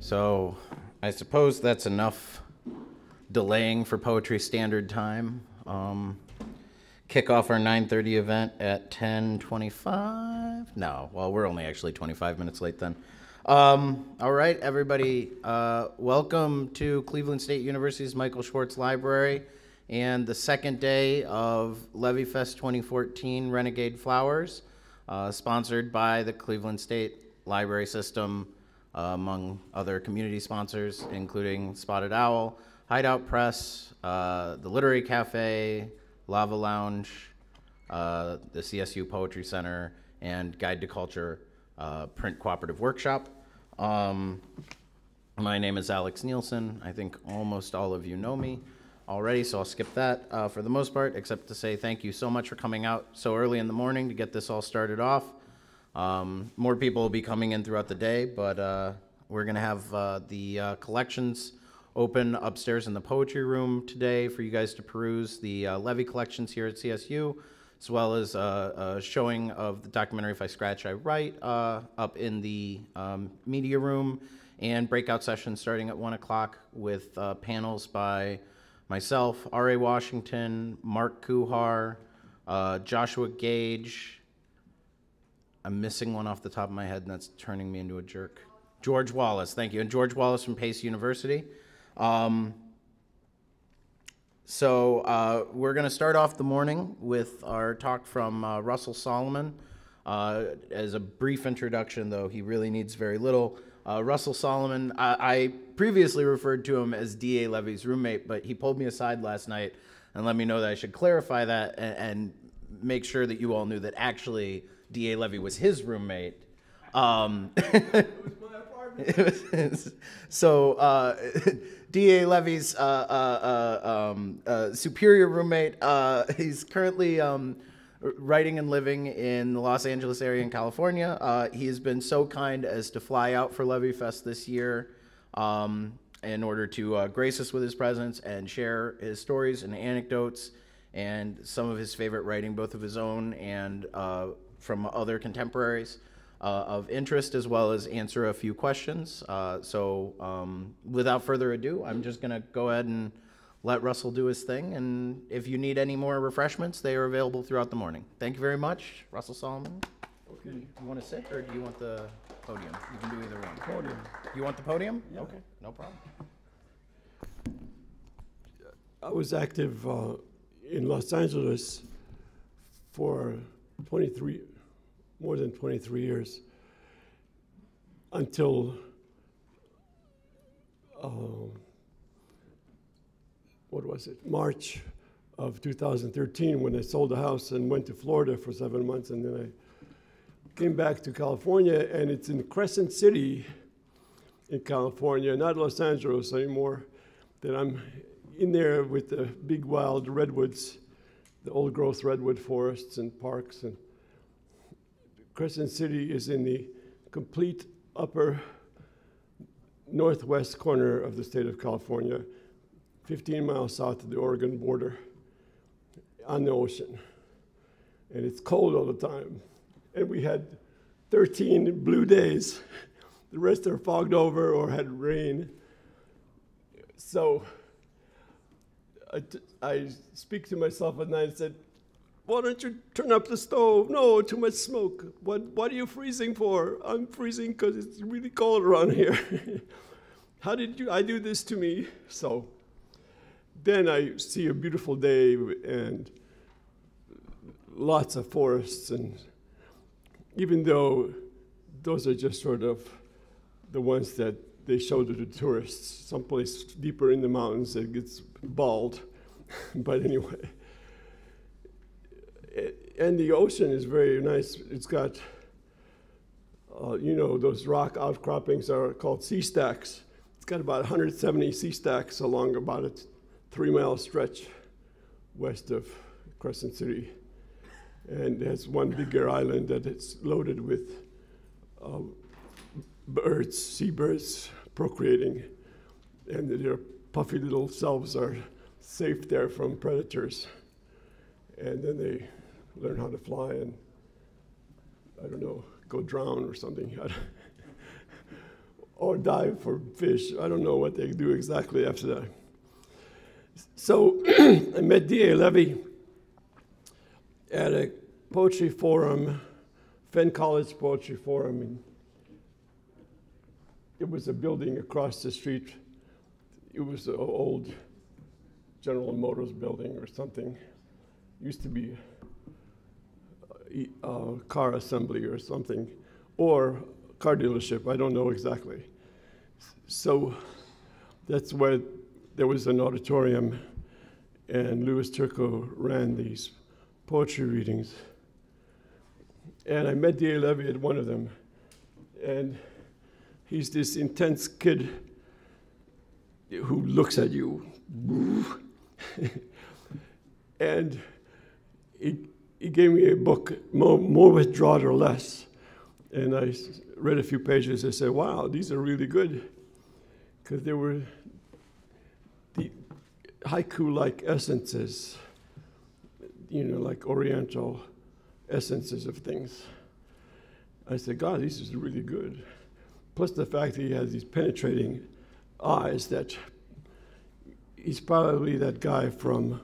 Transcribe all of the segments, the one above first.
So I suppose that's enough delaying for Poetry Standard Time. Kick off our 9:30 event at 10:25. No, well, we're only actually 25 minutes late then. All right, everybody, welcome to Cleveland State University's Michael Schwartz Library and the second day of LevyFest 2014 Renegade Flowers, sponsored by the Cleveland State Library System, among other community sponsors, including Spotted Owl, Hideout Press, the Literary Cafe, Lava Lounge, the CSU Poetry Center, and Guide to Culture Print Cooperative Workshop. My name is Alex Nielsen. I think almost all of you know me already, so I'll skip that for the most part, except to say thank you so much for coming out so early in the morning to get this all started off. More people will be coming in throughout the day, but we're going to have the collections open upstairs in the poetry room today for you guys to peruse the Levy collections here at CSU, as well as a showing of the documentary If I Scratch, I Write up in the media room, and breakout sessions starting at 1 o'clock with panels by myself, R.A. Washington, Mark Kuhar, Joshua Gage. I'm missing one off the top of my head, and that's turning me into a jerk. George Wallace, thank you. And George Wallace from Pace University. So we're going to start off the morning with our talk from Russell Salamon. As a brief introduction, though, he really needs very little. Russell Salamon, I previously referred to him as D.A. Levy's roommate, but he pulled me aside last night and let me know that I should clarify that and make sure that you all knew that actually D.A. Levy was his roommate. It was my apartment. So D.A. Levy's superior roommate, he's currently writing and living in the Los Angeles area in California. He has been so kind as to fly out for LevyFest this year in order to grace us with his presence and share his stories and anecdotes and some of his favorite writing, both of his own and from other contemporaries of interest, as well as answer a few questions. So without further ado, I'm just going to go ahead and let Russell do his thing. And if you need any more refreshments, they are available throughout the morning. Thank you very much, Russell Salamon. Okay. You want to sit, or do you want the podium? You can do either one. Podium. You want the podium? Yeah. Okay, no problem. I was active in Los Angeles for more than 23 years, until March of 2013, when I sold the house and went to Florida for 7 months, and then I came back to California, and it's in Crescent City in California, not Los Angeles anymore, that I'm in there with the big wild redwoods, the old growth redwood forests and parks. And Crescent City is in the complete upper northwest corner of the state of California, 15 miles south of the Oregon border, on the ocean. And it's cold all the time. And we had 13 blue days. The rest are fogged over or had rain. So I speak to myself at night and said, why don't you turn up the stove? No, too much smoke. What are you freezing for? I'm freezing because it's really cold around here. How did I do this to me? So then I see a beautiful day and lots of forests, and even though those are just sort of the ones that they show to the tourists, someplace deeper in the mountains it gets bald. But anyway, and the ocean is very nice. It's got, those rock outcroppings are called sea stacks. It's got about 170 sea stacks along about a 3-mile stretch west of Crescent City. And it has one bigger island that it's loaded with birds, seabirds procreating. And their puffy little selves are safe there from predators. And then they learn how to fly and, I don't know, go drown or something. or dive for fish. I don't know what they do exactly after that. So I met D.A. Levy at a poetry forum, Fenn College Poetry Forum. And it was a building across the street. It was an old General Motors building or something. Used to be a car assembly or something, or car dealership, I don't know exactly. So that's where there was an auditorium, and Louis Turco ran these poetry readings. And I met D.A. Levy at one of them, and he's this intense kid who looks at you. And he gave me a book, More Withdrawn or Less. And I read a few pages. I said, wow, these are really good. Because they were the haiku-like essences, like Oriental essences of things. I said, God, this is really good. Plus the fact that he has these penetrating eyes, that he's probably that guy from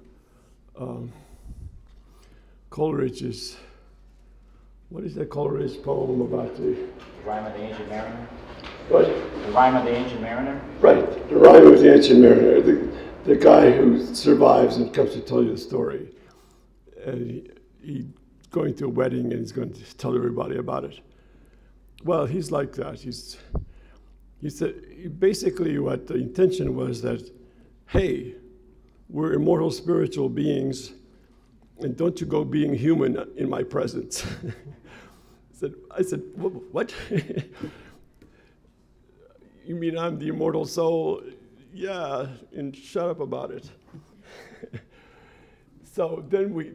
Coleridge's, what is that Coleridge poem about the Rhyme of the Ancient Mariner? What? The Rhyme of the Ancient Mariner? Right, the Rhyme of the Ancient Mariner, the guy who survives and comes to tell you the story. And he's going to a wedding and he's going to tell everybody about it. Well, he's like that. He said, basically what the intention was that, hey, we're immortal spiritual beings, and don't you go being human in my presence. I said, what? You mean I'm the immortal soul? Yeah, and shut up about it. So then we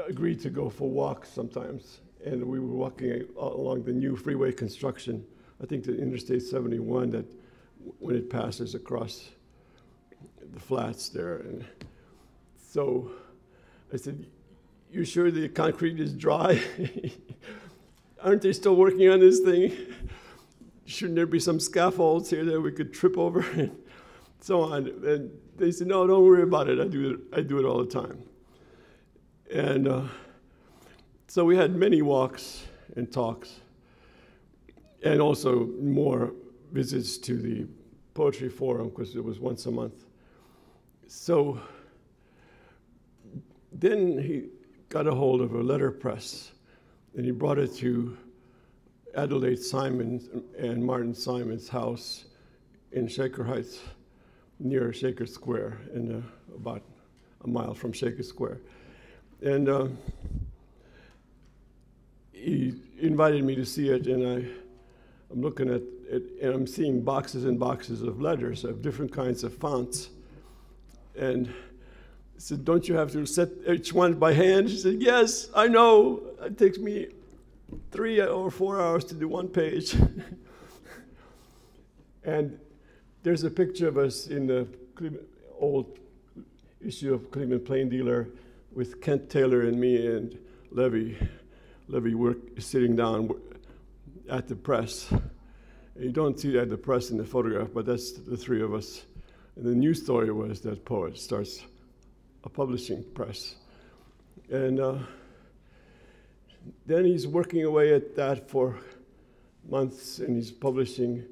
agreed to go for walks sometimes, and we were walking along the new freeway construction, I think the Interstate 71, that when it passes across the flats there. And so I said, you sure the concrete is dry? Aren't they still working on this thing? Shouldn't there be some scaffolds here that we could trip over? And so on. And they said, no, don't worry about it. I do it all the time. And so we had many walks and talks, and also more visits to the poetry forum, because it was once a month. So then he got a hold of a letterpress, and he brought it to Adelaide Simon and Martin Simon's house in Shaker Heights, near Shaker Square, about a mile from Shaker Square. And he invited me to see it, and I'm looking at it, and I'm seeing boxes and boxes of letters of different kinds of fonts. And I said, don't you have to set each one by hand? She said, yes, I know. It takes me 3 or 4 hours to do one page. And there's a picture of us in the old issue of Cleveland Plain Dealer with Kent Taylor and me and Levy. Levy sitting down at the press. And you don't see that at the press in the photograph, but that's the three of us. And the news story was that poet starts a publishing press. And then he's working away at that for months, and he's publishing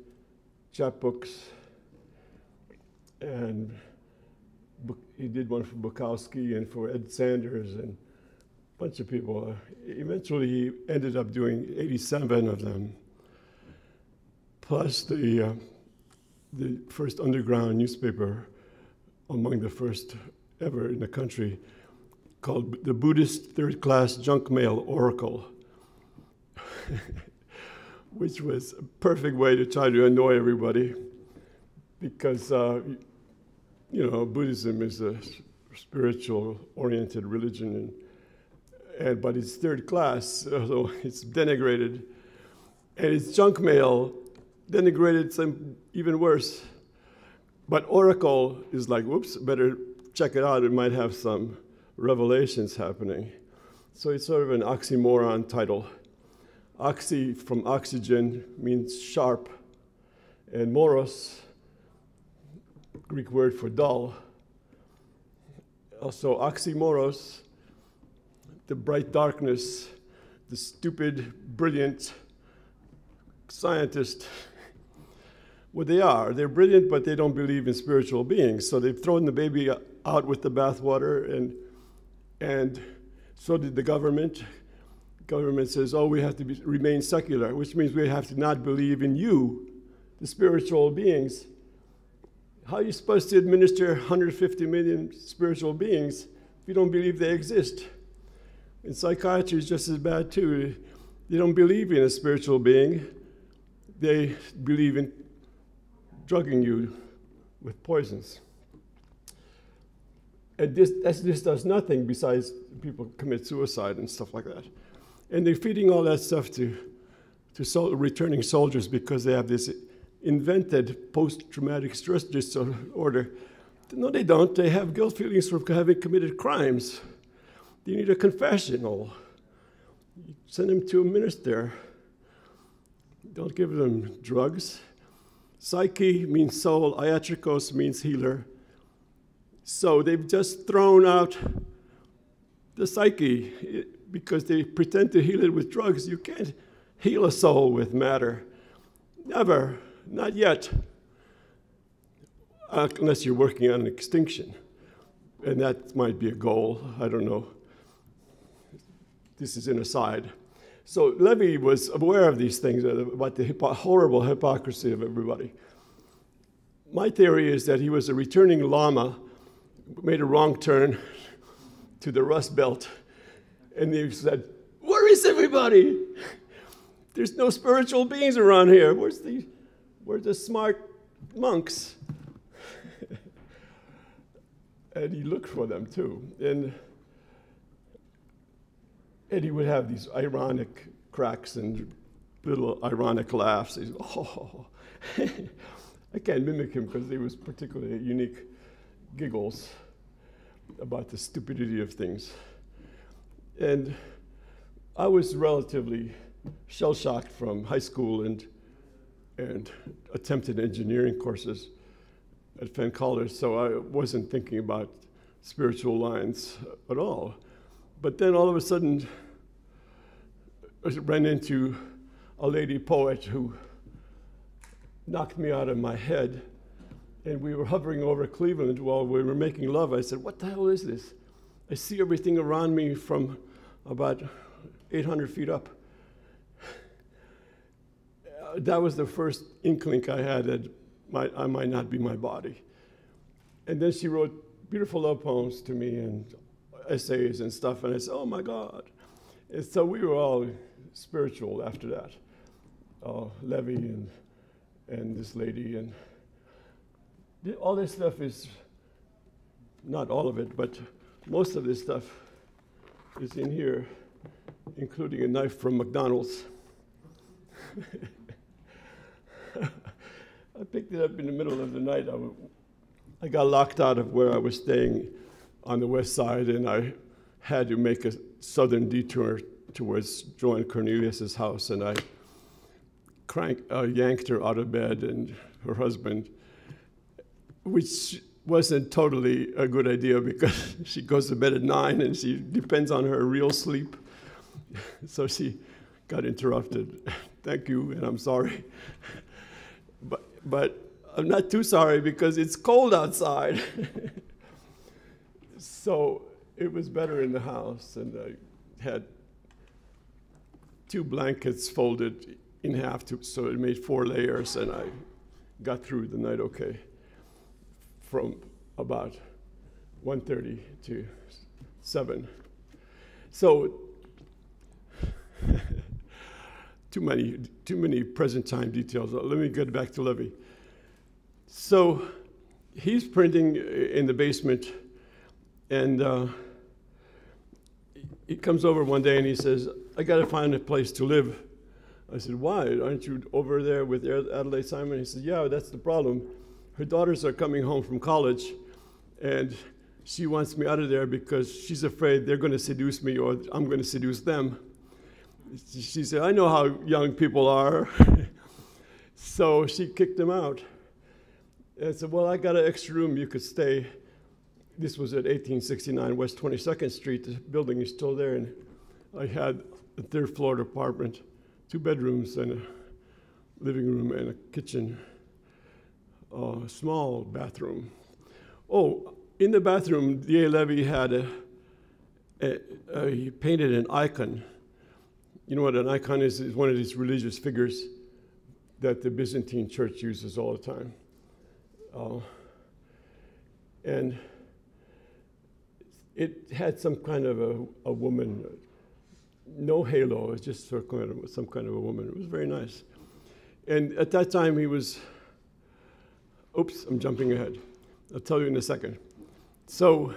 chapbooks. And he did one for Bukowski and for Ed Sanders and a bunch of people. Eventually, he ended up doing 87 of them, plus the first underground newspaper, among the first ever in the country, called the Buddhist Third Class Junk Mail Oracle, which was a perfect way to try to annoy everybody, because Buddhism is a spiritual-oriented religion, but it's third class, so it's denigrated, and it's junk mail, denigrated some even worse. But Oracle is like, whoops, better check it out. It might have some revelations happening. So it's sort of an oxymoron title. Oxy from oxygen means sharp, and moros, Greek word for dull. Also oxymoros, the bright darkness, the stupid, brilliant scientist. Well, they are. They're brilliant, but they don't believe in spiritual beings. So they've thrown the baby out with the bathwater, and so did the government. Government says, oh, we have to remain secular, which means we have to not believe in you, the spiritual beings. How are you supposed to administer 150 million spiritual beings if you don't believe they exist? And psychiatry is just as bad too. They don't believe in a spiritual being. They believe in drugging you with poisons. And this does nothing besides people commit suicide and stuff like that. And they're feeding all that stuff to returning soldiers because they have this invented post-traumatic stress disorder. No, they don't. They have guilt feelings for having committed crimes. They need a confessional. You send them to a minister. Don't give them drugs. Psyche means soul. Iatrikos means healer. So they've just thrown out the psyche because they pretend to heal it with drugs. You can't heal a soul with matter. Never. Not yet. Unless you're working on an extinction. And that might be a goal. I don't know. This is an aside. So Levy was aware of these things, about the horrible hypocrisy of everybody. My theory is that he was a returning lama, made a wrong turn to the Rust Belt, and he said, where is everybody? There's no spiritual beings around here. Where's the smart monks? And he looked for them too. And he would have these ironic cracks and little ironic laughs. He's, oh. I can't mimic him because he was particularly unique giggles about the stupidity of things. And I was relatively shell-shocked from high school and attempted engineering courses at Penn College, so I wasn't thinking about spiritual lines at all. But then all of a sudden, I ran into a lady poet who knocked me out of my head, and we were hovering over Cleveland while we were making love. I said, what the hell is this? I see everything around me from about 800 feet up. That was the first inkling I had that I might not be my body. And then she wrote beautiful love poems to me and essays and stuff, and I said, oh my God. And so we were all spiritual after that. Levy and this lady, and all this stuff is, not all of it, but most of this stuff is in here, including a knife from McDonald's. I picked it up in the middle of the night. I got locked out of where I was staying on the west side, and I had to make a southern detour towards Joan Cornelius's house, and I yanked her out of bed and her husband, which wasn't totally a good idea because she goes to bed at 9 and she depends on her real sleep. So she got interrupted. Thank you, and I'm sorry. But I'm not too sorry because it's cold outside. So it was better in the house, and I had 2 blankets folded in half, so it made 4 layers, and I got through the night okay, from about 1:30 to 7. So too many present time details. Let me get back to Levy. So he's printing in the basement, and he comes over one day and he says, I got to find a place to live. I said, why? Aren't you over there with Adelaide Simon? He said, yeah, that's the problem. Her daughters are coming home from college, and she wants me out of there because she's afraid they're going to seduce me or I'm going to seduce them. She said, I know how young people are. So she kicked him out. And said, well, I got an extra room, you could stay. This was at 1869 West 22nd Street. The building is still there. And I had a third floor apartment, 2 bedrooms and a living room and a kitchen, a small bathroom. Oh, in the bathroom, D.A. Levy had he painted an icon. You know what an icon is? It's one of these religious figures that the Byzantine church uses all the time. And it had some kind of a woman, no halo, it was just some kind of a woman. It was very nice. And at that time he was, oops, I'm jumping ahead. I'll tell you in a second. So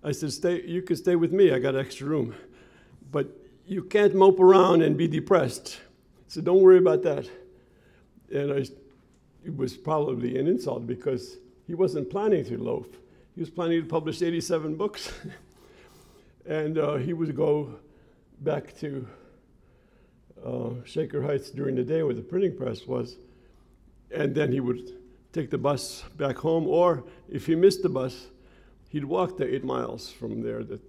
I said, you can stay with me, I got an extra room. But you can't mope around and be depressed. So don't worry about that. And it was probably an insult because he wasn't planning to loaf. He was planning to publish 87 books. And he would go back to Shaker Heights during the day where the printing press was. And then he would take the bus back home, or if he missed the bus, he'd walk the 8 miles from there that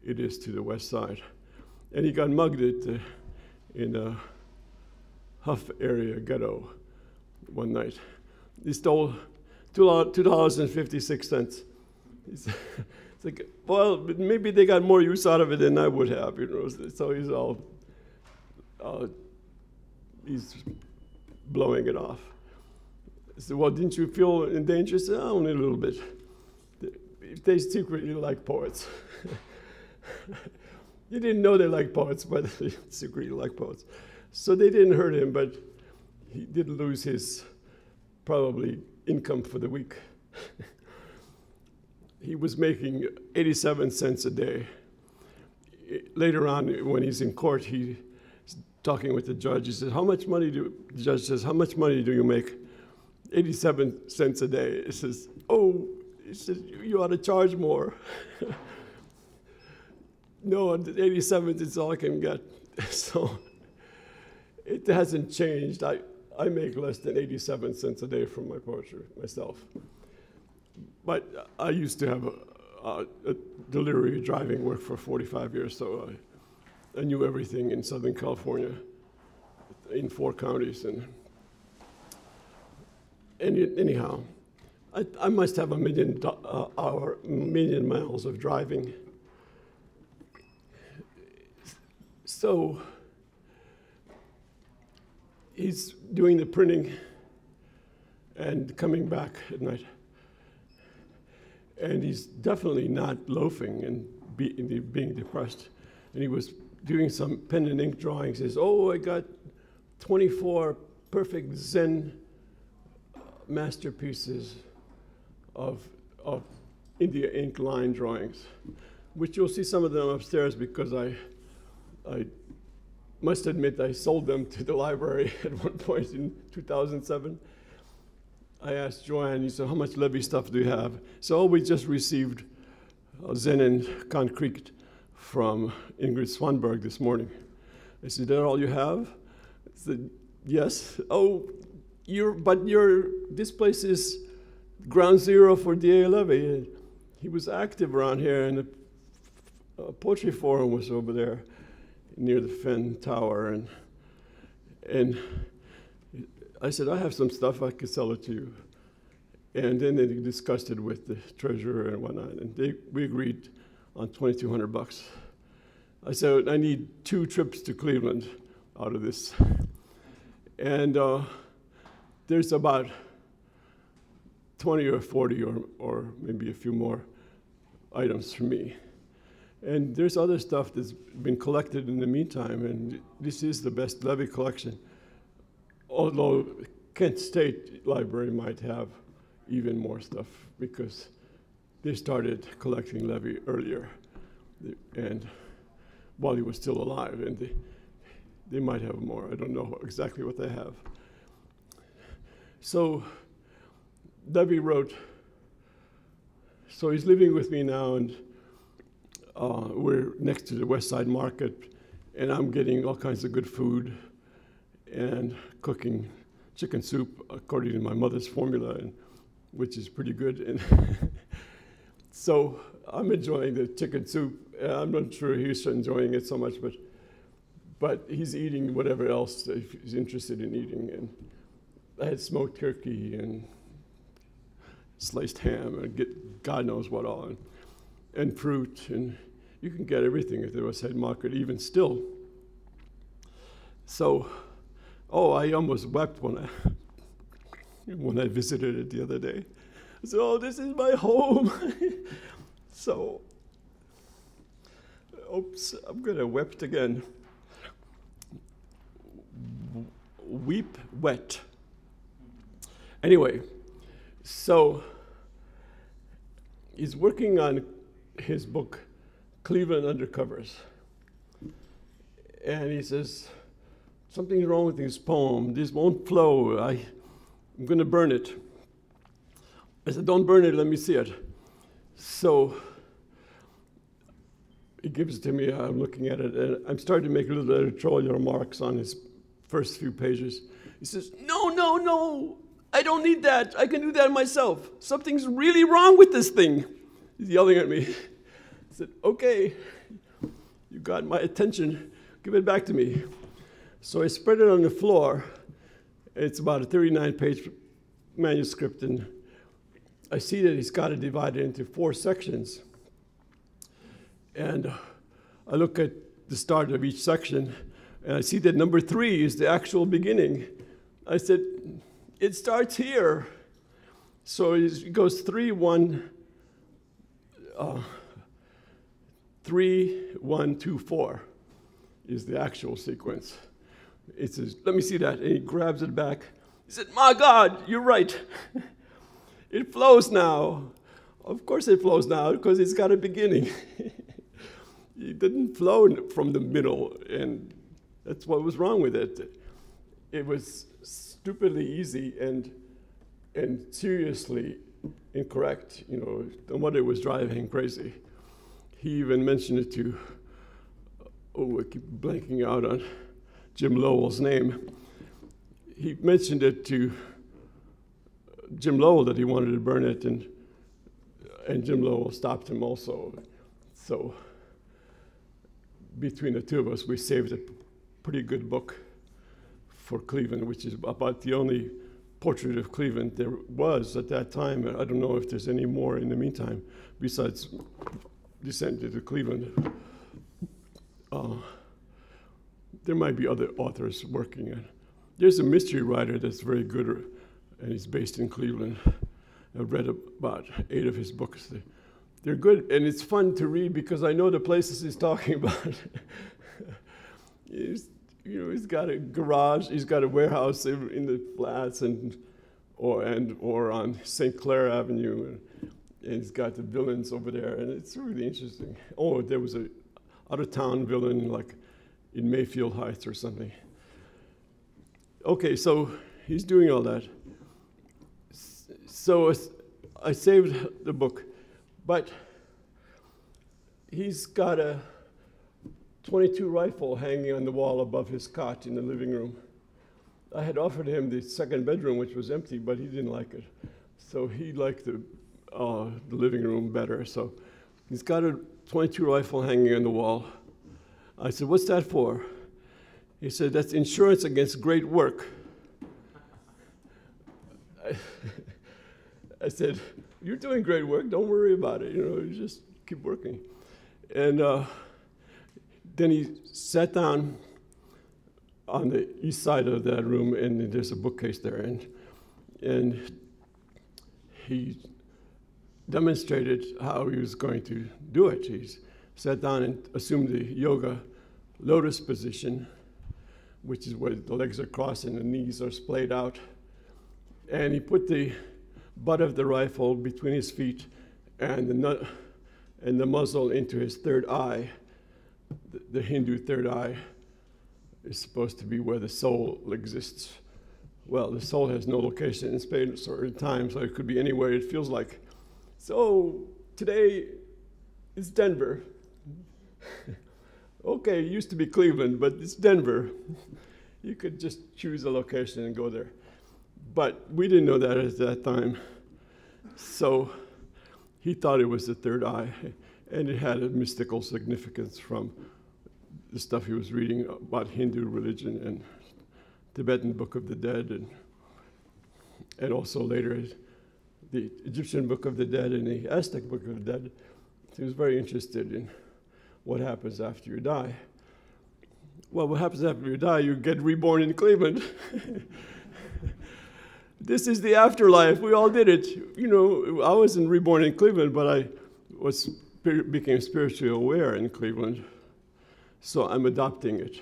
it is to the west side. And he got mugged in a Huff area ghetto one night. He stole $2.56. It's like, well, maybe they got more use out of it than I would have, you know. So he's all, he's blowing it off. I said, well, didn't you feel in danger? I said, oh, only a little bit. They secretly like poets. You didn't know they like poets, but they secretly like poets. So they didn't hurt him, but he did lose his probably income for the week. He was making 87 cents a day. Later on, when he's in court, he's talking with the judge. He says, the judge says, how much money do you make? 87 cents a day. He says, oh, he says, you ought to charge more. No, 87 is all I can get. So it hasn't changed. I make less than 87 cents a day from my poetry myself. But I used to have a delivery driving work for 45 years, so I knew everything in Southern California in 4 counties. And anyhow, I must have a million miles of driving. So he's doing the printing and coming back at night. And he's definitely not loafing and being depressed. And he was doing some pen and ink drawings. He says, oh, I got 24 perfect Zen masterpieces of India ink line drawings, which you'll see some of them upstairs because I must admit I sold them to the library at one point in 2007. I asked Joanne, he said, how much Levy stuff do you have? So we just received Zen and Concrete from Ingrid Swanberg this morning. I said, is that all you have? I said, yes. Oh, this place is ground zero for D.A. Levy. He was active around here, and the poetry forum was over there near the Fenn Tower. And I said, I have some stuff, I could sell it to you. And then they discussed it with the treasurer and whatnot, and we agreed on $2,200. I said, I need 2 trips to Cleveland out of this. And there's about 20 or 40 or maybe a few more items for me. And there's other stuff that's been collected in the meantime, and this is the best Levy collection. Although Kent State Library might have even more stuff because they started collecting Levy earlier and while he was still alive, and they might have more. I don't know exactly what they have. So Levy wrote, so he's living with me now, and we're next to the West Side Market and I'm getting all kinds of good food and cooking chicken soup according to my mother's formula, which is pretty good. And so I'm enjoying the chicken soup. I'm not sure he's enjoying it so much, but he's eating whatever else that he's interested in eating. And I had smoked turkey and sliced ham and God knows what all, and fruit, and you can get everything at the West Side Market, even still. So, I almost wept when I visited it the other day. I said, oh, this is my home. So, oops, I'm gonna wept again. Weep wet. Anyway, so he's working on his book, Cleveland Undercovers. And he says, something's wrong with this poem. This won't flow. I'm going to burn it. I said, don't burn it. Let me see it. So he gives it to me. I'm looking at it. And I'm starting to make little editorial remarks on his first few pages. He says, no, no, no. I don't need that. I can do that myself. Something's really wrong with this thing. He's yelling at me. I said, okay, you got my attention. Give it back to me. So I spread it on the floor. It's about a 39-page manuscript, and I see that he's got it divided into 4 sections. And I look at the start of each section, and I see that number 3 is the actual beginning. I said, it starts here. So it goes 3, 1, 3, 1, 2, 4 is the actual sequence. It says, let me see that. And he grabs it back. He said, my God, you're right. It flows now. Of course it flows now because it's got a beginning. It didn't flow from the middle, and that's what was wrong with it. It was stupidly easy and seriously incorrect. You know, the mother was driving him crazy. He even mentioned it to, I keep blanking out on Jim Lowell's name. He mentioned it to Jim Lowell that he wanted to burn it, and Jim Lowell stopped him also. So between the two of us, we saved a pretty good book for Cleveland, which is about the only portrait of Cleveland there was at that time. I don't know if there's any more in the meantime, besides Descent to Cleveland. There might be other authors working on it. There's a mystery writer that's very good, and he's based in Cleveland. I've read about 8 of his books. They're good, and it's fun to read because I know the places he's talking about. He's got a garage, he's got a warehouse in the flats, or on St. Clair Avenue, and he's got the villains over there, and it's really interesting. Oh, there was a out-of-town villain, like in Mayfield Heights or something. Okay, so he's doing all that. So I saved the book, but he's got a .22 rifle hanging on the wall above his cot in the living room. I had offered him the second bedroom, which was empty, but he didn't like it. So he liked the living room better. So he's got a .22 rifle hanging on the wall. I said, what's that for? He said, that's insurance against great work. I said, you're doing great work. Don't worry about it. You just keep working. And then he sat down on the east side of that room, and there's a bookcase there. And he demonstrated how he was going to do it. He sat down and assumed the yoga lotus position, which is where the legs are crossed and the knees are splayed out. And he put the butt of the rifle between his feet and the muzzle into his third eye. The Hindu third eye is supposed to be where the soul exists. Well, the soul has no location in space or in time, so it could be anywhere it feels like. So today is Denver. Okay, it used to be Cleveland, but it's Denver. You could just choose a location and go there. But we didn't know that at that time. So he thought it was the third eye, and it had a mystical significance from the stuff he was reading about Hindu religion and Tibetan Book of the Dead, and also later the Egyptian Book of the Dead and the Aztec Book of the Dead. He was very interested in what happens after you die. Well, what happens after you die? You get reborn in Cleveland. This is the afterlife. We all did it. You know, I wasn't reborn in Cleveland, but I became spiritually aware in Cleveland. So I'm adopting it.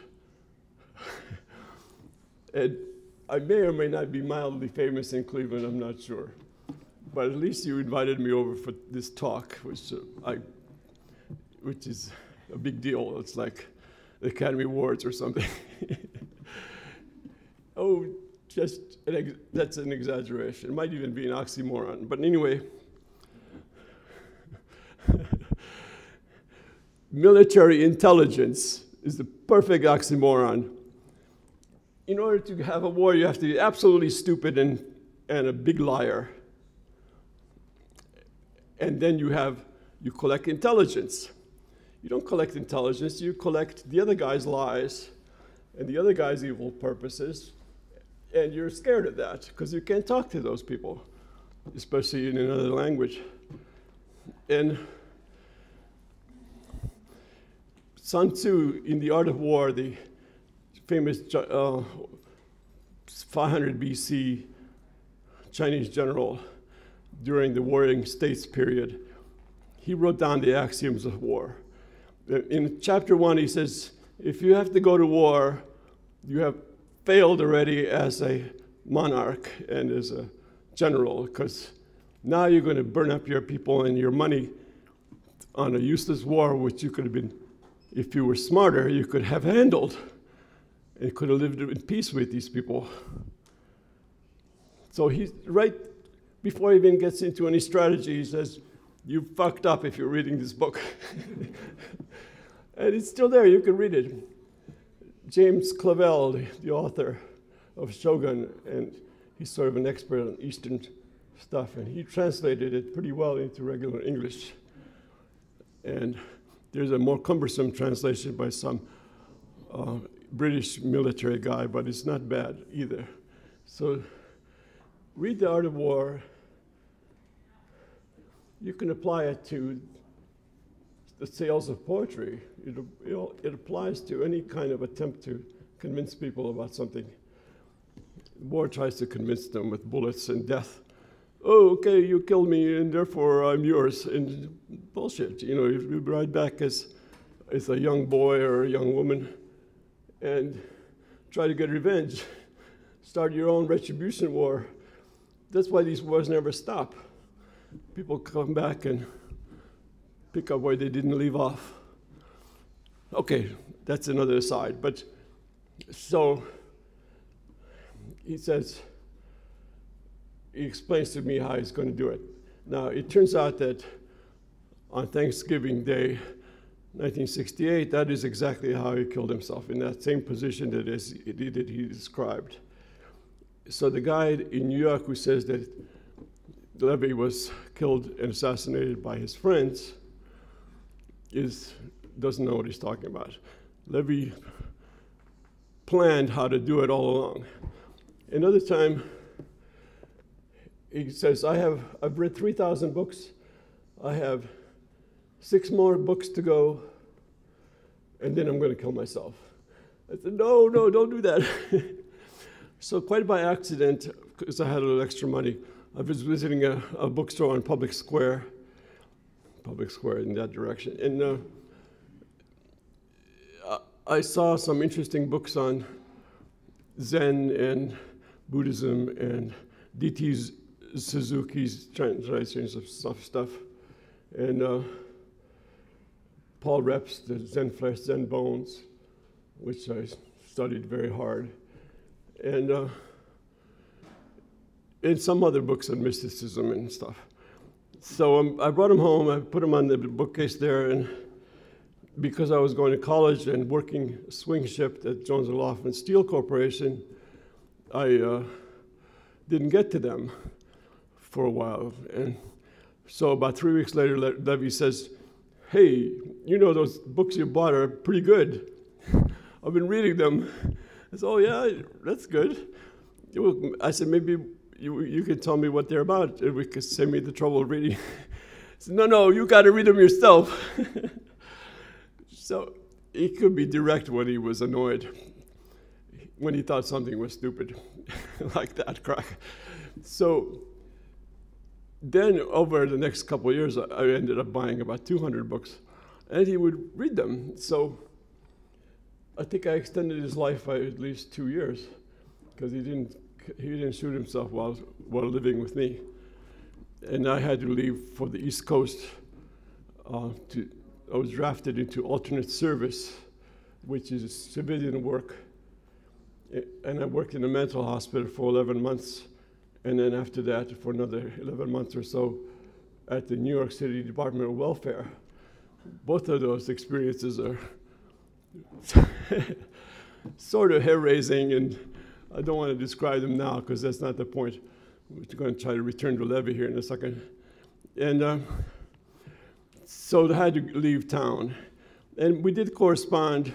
And I may or may not be mildly famous in Cleveland, I'm not sure. But at least you invited me over for this talk, which is a big deal. It's like the Academy Awards or something. Oh, that's an exaggeration. It might even be an oxymoron. But anyway, military intelligence is the perfect oxymoron. In order to have a war, you have to be absolutely stupid and a big liar. And then you collect intelligence. You don't collect intelligence, you collect the other guy's lies and the other guy's evil purposes, and you're scared of that because you can't talk to those people, especially in another language. And Sun Tzu, in The Art of War, the famous 500 BC Chinese general during the Warring States period, he wrote down the axioms of war. In chapter 1, he says, if you have to go to war, you have failed already as a monarch and as a general, because now you're going to burn up your people and your money on a useless war, which you could have been, if you were smarter, you could have handled and could have lived in peace with these people. So he's right before he even gets into any strategy, he says, you fucked up if you're reading this book. And it's still there, you can read it. James Clavell, the author of Shogun, and he's sort of an expert on Eastern stuff, and he translated it pretty well into regular English. And there's a more cumbersome translation by some British military guy, but it's not bad either. So read The Art of War. You can apply it to the sales of poetry. It applies to any kind of attempt to convince people about something. War tries to convince them with bullets and death. Oh, okay, you killed me, and therefore I'm yours. And bullshit. You know, you ride back as a young boy or a young woman and try to get revenge. Start your own retribution war. That's why these wars never stop. People come back and pick up where they didn't leave off. Okay, that's another aside. But so he says, he explains to me how he's going to do it. Now, it turns out that on Thanksgiving Day, 1968, that is exactly how he killed himself, in that same position that he described. So the guy in New York who says that Levy was killed and assassinated by his friends doesn't know what he's talking about. Levy planned how to do it all along. Another time, he says, I've read 3,000 books. I have 6 more books to go, and then I'm going to kill myself. I said, no, don't do that. So quite by accident, because I had a little extra money, I was visiting a bookstore on Public Square in that direction. And I saw some interesting books on Zen and Buddhism and D.T. Suzuki's translations of stuff. And Paul Repp's The Zen Flesh, Zen Bones, which I studied very hard. And some other books on mysticism and stuff. So I brought them home, I put them on the bookcase there, and because I was going to college and working swing shift at Jones & Laughlin Steel Corporation, I didn't get to them for a while. And so about 3 weeks later, Levy says, "Hey, you know those books you bought are pretty good. I've been reading them." I said, "Oh yeah, that's good." I said, "Maybe you could tell me what they're about, and we could save me the trouble of reading." He said, "No, you got to read them yourself." So he could be direct when he was annoyed, when he thought something was stupid, like that crack. So then over the next couple of years, I ended up buying about 200 books, and he would read them. So I think I extended his life by at least 2 years, because he didn't shoot himself while living with me. And I had to leave for the East Coast. I was drafted into alternate service, which is civilian work. And I worked in a mental hospital for 11 months. And then after that, for another 11 months or so, at the New York City Department of Welfare. Both of those experiences are sort of hair-raising, and I don't want to describe them now because that's not the point. We're going to try to return to Levy here in a second. And so I had to leave town. And we did correspond,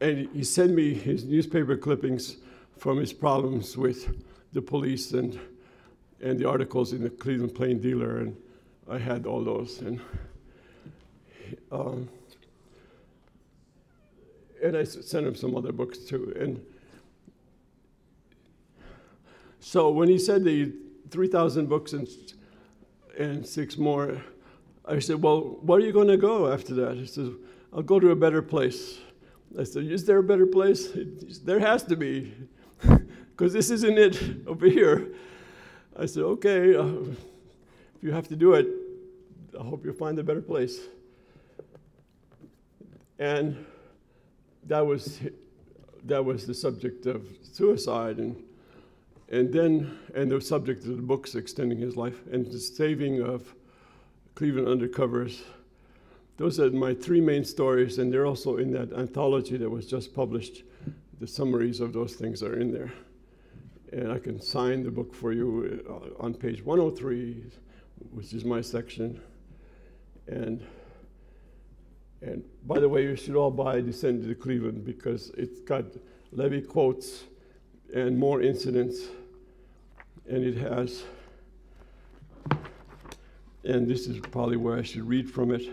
and he sent me his newspaper clippings from his problems with the police and the articles in the Cleveland Plain Dealer, and I had all those. And I sent him some other books too. And so when he said the 3,000 books and 6 more, I said, "Well, where are you going to go after that?" He says, "I'll go to a better place." I said, "Is there a better place?" "There has to be, because this isn't it over here." I said, "Okay, if you have to do it, I hope you find a better place." And that was the subject of suicide, and the subject of the books extending his life, and the saving of Cleveland Undercovers. Those are my 3 main stories, and they're also in that anthology that was just published. The summaries of those things are in there. And I can sign the book for you on page 103, which is my section. And by the way, you should all buy Descended to Cleveland, because it's got Levy quotes and more incidents. And it has, and this is probably where I should read from it.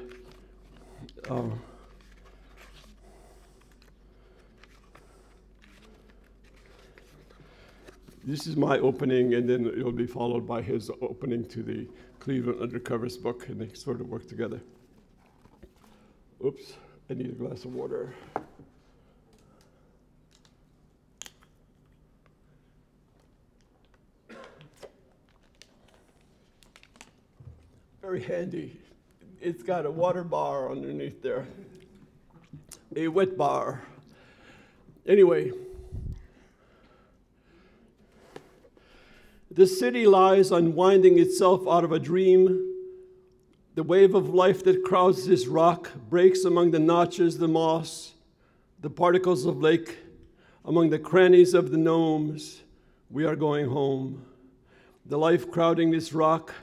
This is my opening, and then it'll be followed by his opening to the Cleveland Undercovers book, and they sort of work together. Oops, I need a glass of water. Very handy. It's got a water bar underneath there, a wet bar. Anyway, the city lies unwinding itself out of a dream. The wave of life that crowds this rock breaks among the notches, the moss, the particles of lake, among the crannies of the gnomes. We are going home. The life crowding this rock,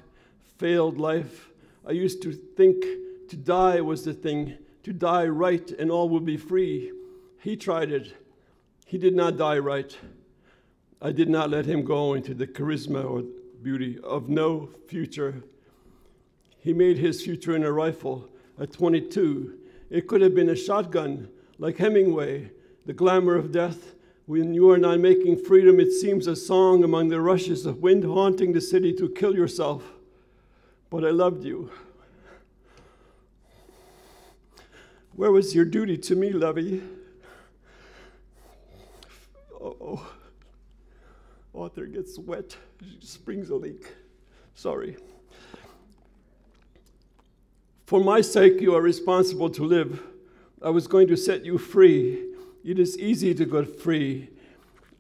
failed life. I used to think to die was the thing, to die right and all would be free. He tried it. He did not die right. I did not let him go into the charisma or beauty of no future. He made his future in a rifle, a .22. It could have been a shotgun, like Hemingway, the glamour of death. When you are not making freedom, it seems a song among the rushes of wind haunting the city to kill yourself. But I loved you. Where was your duty to me, Levy? Uh-oh. Author gets wet. She springs a leak. Sorry. For my sake, you are responsible to live. I was going to set you free. It is easy to get free.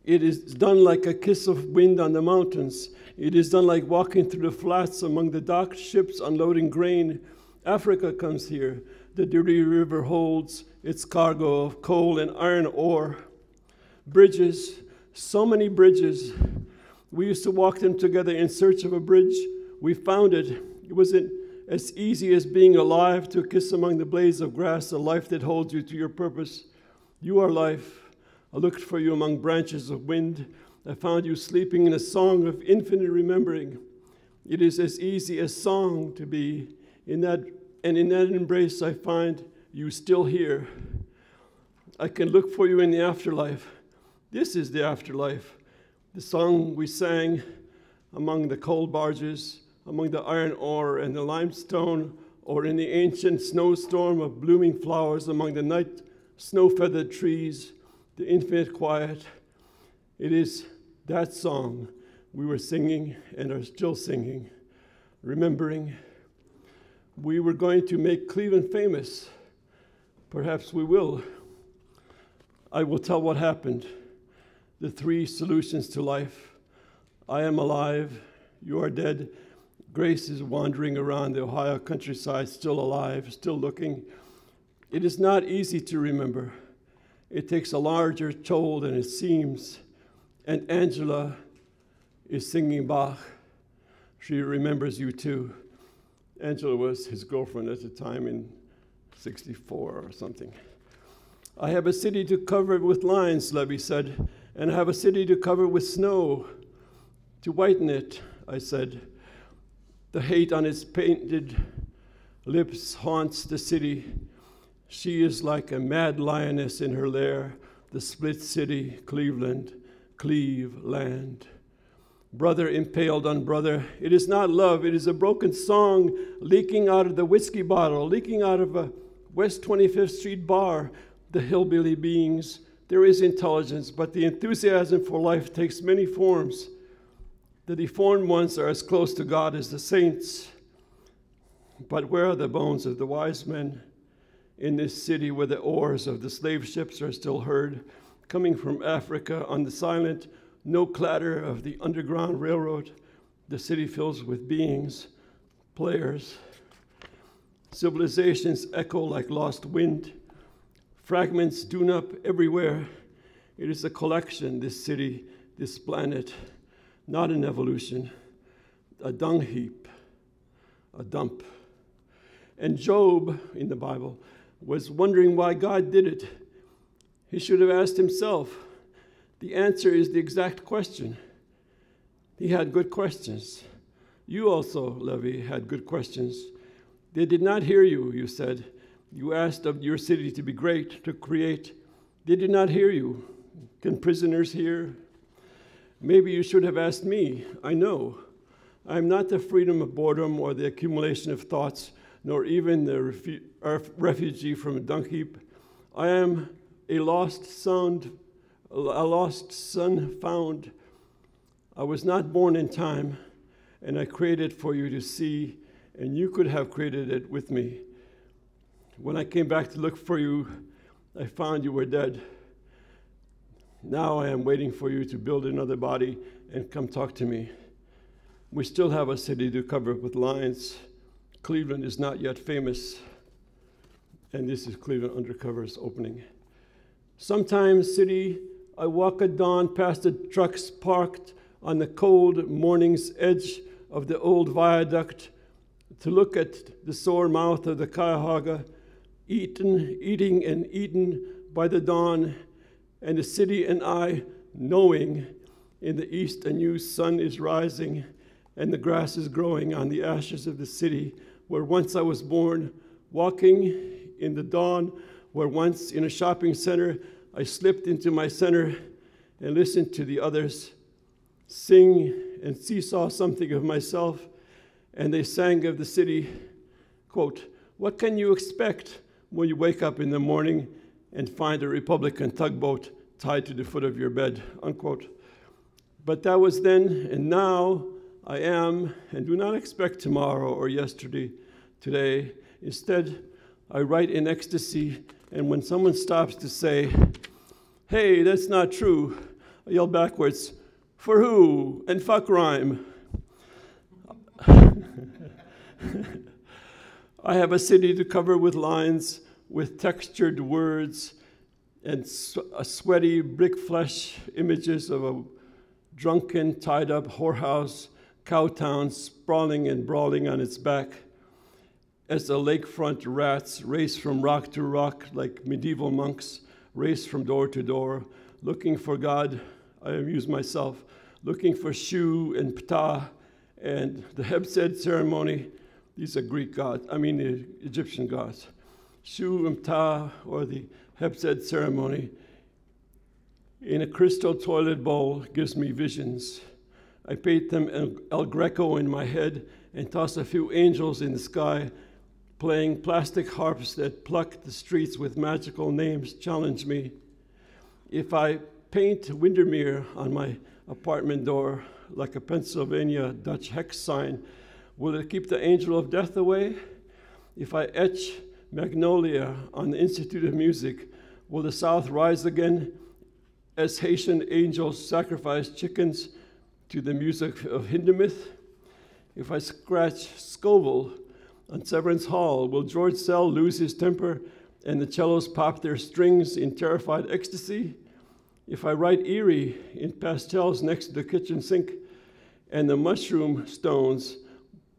It is done like a kiss of wind on the mountains. It is done like walking through the flats among the docked ships unloading grain. Africa comes here. the dirty river holds its cargo of coal and iron ore. Bridges, so many bridges. We used to walk them together in search of a bridge. We found it. It wasn't as easy as being alive, to kiss among the blades of grass, a life that holds you to your purpose. You are life. I looked for you among branches of wind. I found you sleeping in a song of infinite remembering. It is as easy as song to be in that, and in that embrace I find you still here. I can look for you in the afterlife. This is the afterlife. The song we sang among the coal barges, among the iron ore and the limestone, or in the ancient snowstorm of blooming flowers among the night snow-feathered trees, the infinite quiet. It is that song we were singing and are still singing, remembering. We were going to make Cleveland famous. Perhaps we will. I will tell what happened. The 3 solutions to life. I am alive. You are dead. Grace is wandering around the Ohio countryside, still alive, still looking. It is not easy to remember. It takes a larger toll than it seems. And Angela is singing Bach. She remembers you too. Angela was his girlfriend at the time in '64 or something. I have a city to cover with lines, Levy said, and I have a city to cover with snow. To whiten it, I said. The hate on its painted lips haunts the city. She is like a mad lioness in her lair, the split city, Cleveland, Cleveland. Brother impaled on brother. It is not love, it is a broken song leaking out of the whiskey bottle, leaking out of a West 25th Street bar. The hillbilly beings. There is intelligence, but the enthusiasm for life takes many forms. The deformed ones are as close to God as the saints. But where are the bones of the wise men in this city where the oars of the slave ships are still heard, coming from Africa on the silent, no clatter of the Underground Railroad? The city fills with beings, players. Civilizations echo like lost wind. Fragments dune up everywhere. It is a collection, this city, this planet, not an evolution, a dung heap, a dump. And Job, in the Bible, was wondering why God did it. He should have asked himself. The answer is the exact question. He had good questions. You also, Levy, had good questions. They did not hear you, you said. You asked of your city to be great, to create. They did not hear you. Can prisoners hear? Maybe you should have asked me. I know. I am not the freedom of boredom or the accumulation of thoughts, nor even the refugee from a dung heap. I am a lost son found. I was not born in time, and I created for you to see, and you could have created it with me. When I came back to look for you, I found you were dead. Now I am waiting for you to build another body and come talk to me. We still have a city to cover with lines. Cleveland is not yet famous. And this is Cleveland Undercover's opening. Sometimes, city, I walk at dawn past the trucks parked on the cold morning's edge of the old viaduct to look at the sore mouth of the Cuyahoga, eating and eaten by the dawn, and the city and I knowing in the east a new sun is rising and the grass is growing on the ashes of the city where once I was born, walking in the dawn, where once in a shopping center I slipped into my center and listened to the others sing and seesaw something of myself, and they sang of the city, quote, "What can you expect when you wake up in the morning and find a Republican tugboat tied to the foot of your bed," unquote. But that was then, and now I am, and do not expect tomorrow or yesterday, today. Instead, I write in ecstasy, and when someone stops to say, "Hey, that's not true," I yell backwards, "For who?" and fuck rhyme. I have a city to cover with lines, with textured words, and a sweaty brick flesh images of a drunken, tied-up whorehouse, cowtown sprawling and brawling on its back as the lakefront rats race from rock to rock like medieval monks, race from door to door, looking for God, I amuse myself, looking for Shu and Ptah and the Hebsed ceremony. These are Greek gods, the Egyptian gods. Shu and Ptah, or the Hebsed ceremony, in a crystal toilet bowl gives me visions. I paint them El Greco in my head and toss a few angels in the sky, playing plastic harps that pluck the streets with magical names challenge me. If I paint Windermere on my apartment door like a Pennsylvania Dutch hex sign, will it keep the angel of death away? If I etch Magnolia on the Institute of Music, will the South rise again as Haitian angels sacrifice chickens to the music of Hindemith? If I scratch Scoville on Severance Hall, will George Sell lose his temper and the cellos pop their strings in terrified ecstasy? If I write Erie in pastels next to the kitchen sink and the mushroom stones,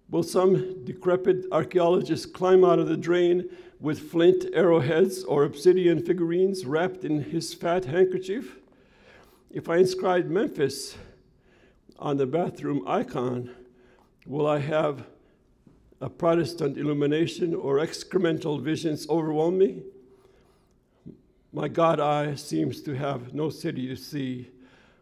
will some decrepit archaeologist climb out of the drain with flint arrowheads or obsidian figurines wrapped in his fat handkerchief? If I inscribe Memphis on the bathroom icon, will I have a Protestant illumination or excremental visions overwhelm me? My God eye seems to have no city to see.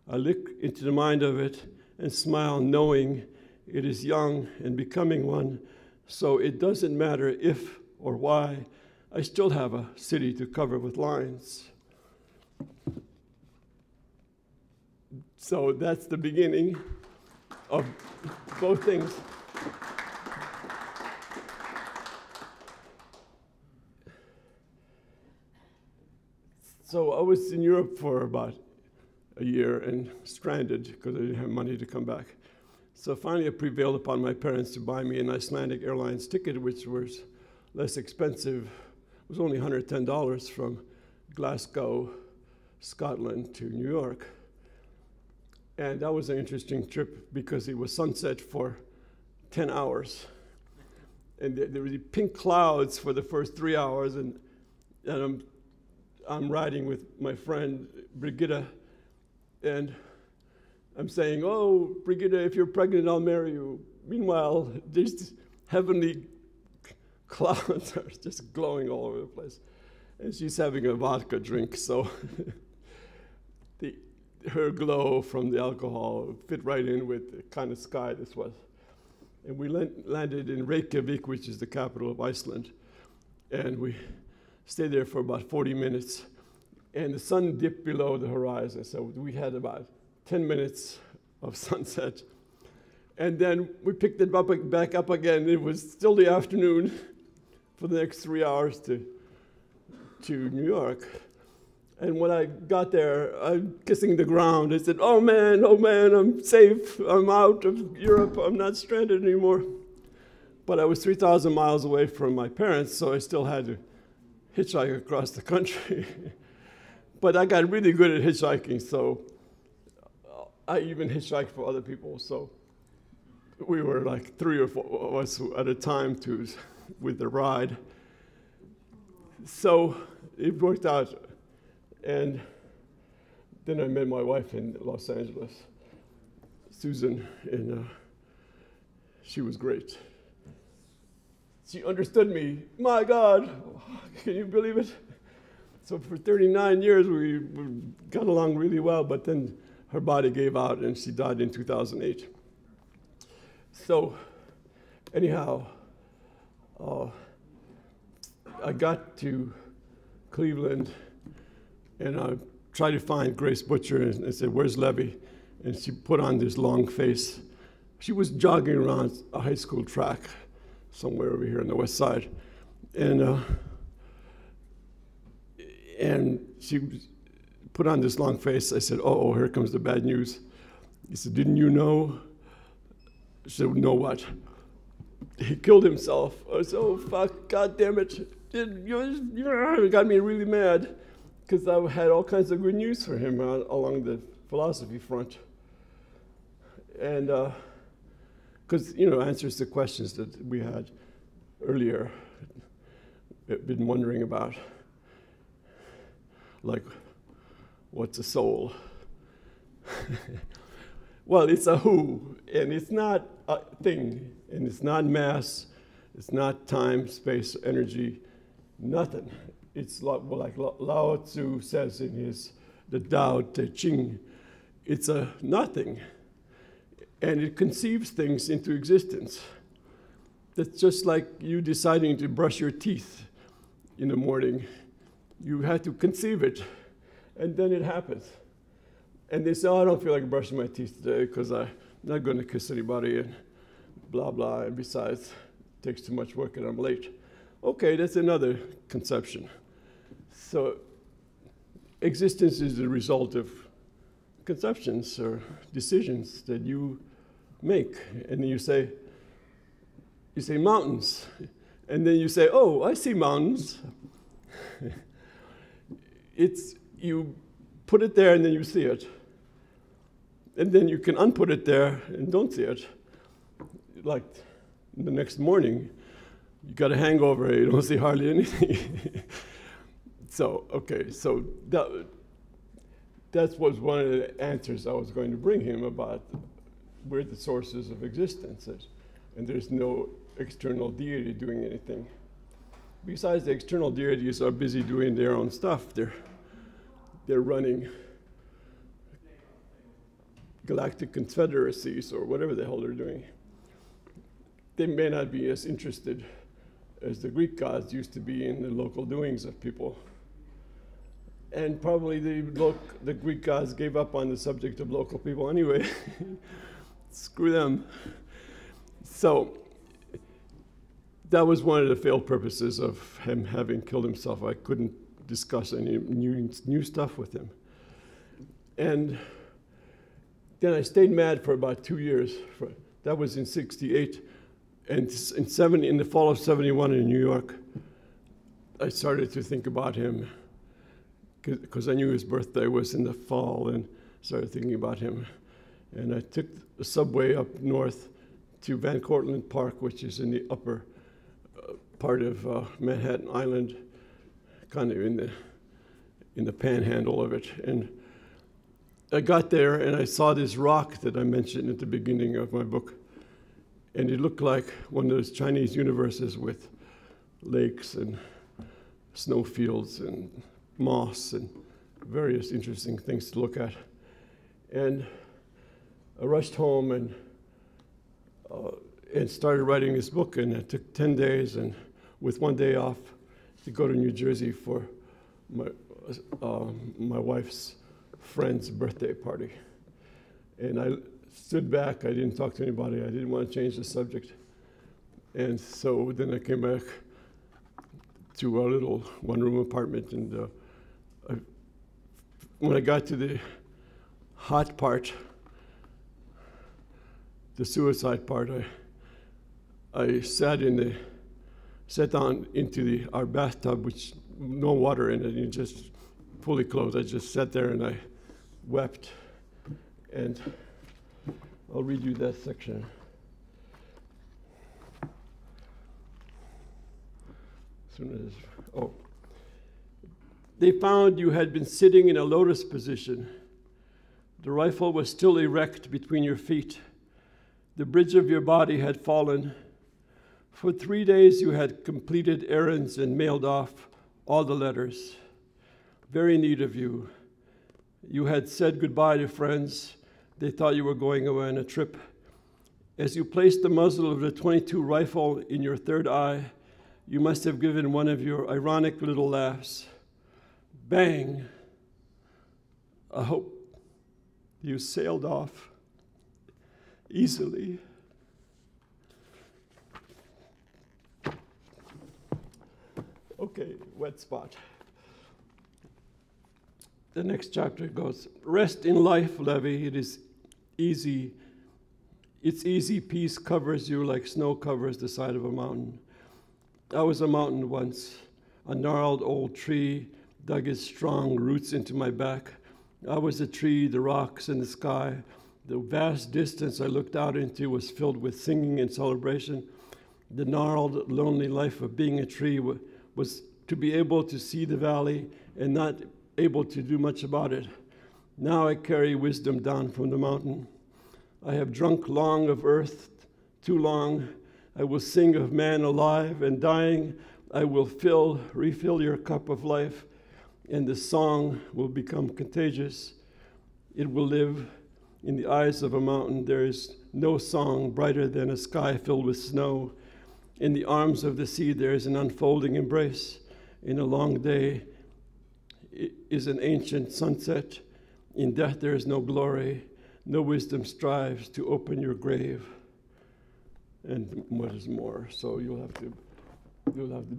I look into the mind of it and smile, knowing it is young and becoming one, so it doesn't matter if or why, I still have a city to cover with lines. So that's the beginning of both things. So I was in Europe for about a year and stranded because I didn't have money to come back. So finally I prevailed upon my parents to buy me an Icelandic Airlines ticket, which was less expensive. It was only $110 from Glasgow, Scotland to New York. And that was an interesting trip because it was sunset for 10 hours. And there were the pink clouds for the first 3 hours, and I'm riding with my friend Brigitte, and I'm saying, oh, Brigitte, if you're pregnant, I'll marry you. Meanwhile, these heavenly clouds are just glowing all over the place. And she's having a vodka drink, so her glow from the alcohol fit right in with the kind of sky this was. And we landed in Reykjavik, which is the capital of Iceland. And we stayed there for about 40 minutes. And the sun dipped below the horizon, so we had about 10 minutes of sunset. And then we picked it back up again. It was still the afternoon for the next 3 hours to New York. And when I got there, I'm kissing the ground. I said, oh man, I'm safe. I'm out of Europe. I'm not stranded anymore. But I was 3,000 miles away from my parents, so I still had to hitchhike across the country. But I got really good at hitchhiking, so I even hitchhiked for other people. So we were like 3 or 4 of us at a time with the ride. So it worked out. And then I met my wife in Los Angeles, Susan, and she was great. She understood me. My God, can you believe it? So for 39 years, we got along really well, but then her body gave out and she died in 2008. So anyhow, I got to Cleveland and I tried to find Grace Butcher and I said, where's Levy? And she put on this long face. She was jogging around a high school track somewhere over here on the west side. And she put on this long face. I said, oh, here comes the bad news. He said, didn't you know? She said, know what? he killed himself. I said, oh, fuck, God damn it. It got me really mad because I had all kinds of good news for him along the philosophy front. And because, answers to questions that we had earlier been wondering about. Like, what's a soul? Well, it's a who, and it's not a thing, and it's not mass, it's not time, space, energy, nothing. It's like Lao Tzu says in the Tao Te Ching, it's a nothing, and it conceives things into existence. That's just like you deciding to brush your teeth in the morning. You have to conceive it, and then it happens. And they say, oh, I don't feel like brushing my teeth today because I'm not going to kiss anybody and blah, blah. And besides, it takes too much work and I'm late. Okay, that's another conception. So existence is the result of conceptions or decisions that you make. And then you say mountains. And then you say, oh, I see mountains. You put it there and then you see it. And then you can unput it there and don't see it. Like the next morning, you got a hangover, you don't see hardly anything. So that was one of the answers I was going to bring him about where the sources of existence is. And there's no external deity doing anything. Besides, the external deities are busy doing their own stuff. They're running galactic confederacies or whatever the hell they're doing. They may not be as interested as the Greek gods used to be in the local doings of people. And probably the Greek gods gave up on the subject of local people anyway. Screw them. So that was one of the failed purposes of him having killed himself. I couldn't discuss any new stuff with him. And then I stayed mad for about 2 years. That was in '68. And in the fall of '71 in New York, I started to think about him because I knew his birthday was in the fall and started thinking about him. And I took the subway up north to Van Cortlandt Park, which is in the upper part of Manhattan Island, kind of in the panhandle of it. And I got there and I saw this rock that I mentioned at the beginning of my book. And it looked like one of those Chinese universes with lakes and snowfields and moss and various interesting things to look at. And I rushed home and started writing this book, and it took 10 days and with 1 day off to go to New Jersey for my wife's friend's birthday party. And I stood back, I didn't talk to anybody, I didn't want to change the subject. And so then I came back to our little one-room apartment, and when I got to the hot part, the suicide part, I sat down into our bathtub, which no water in it, and just fully clothed. I just sat there and I wept. And I'll read you that section. They found you had been sitting in a lotus position. The rifle was still erect between your feet. The bridge of your body had fallen. For 3 days you had completed errands and mailed off all the letters. Very neat of you. You had said goodbye to friends. They thought you were going away on a trip. As you placed the muzzle of the .22 rifle in your third eye, you must have given one of your ironic little laughs. Bang! I hope you sailed off easily. Okay, wet spot. The next chapter goes, rest in life, Levy. It is easy, Its easy peace covers you like snow covers the side of a mountain. I was a mountain once. A gnarled old tree dug its strong roots into my back. I was a tree, the rocks and the sky. The vast distance I looked out into was filled with singing and celebration. The gnarled, lonely life of being a tree was to be able to see the valley and not able to do much about it. Now I carry wisdom down from the mountain. I have drunk long of earth, too long. I will sing of man alive and dying. I will refill your cup of life, and the song will become contagious. It will live in the eyes of a mountain. There is no song brighter than a sky filled with snow. In the arms of the sea there is an unfolding embrace. In a long day is an ancient sunset. In death there is no glory. No wisdom strives to open your grave. And what is more? So you'll have to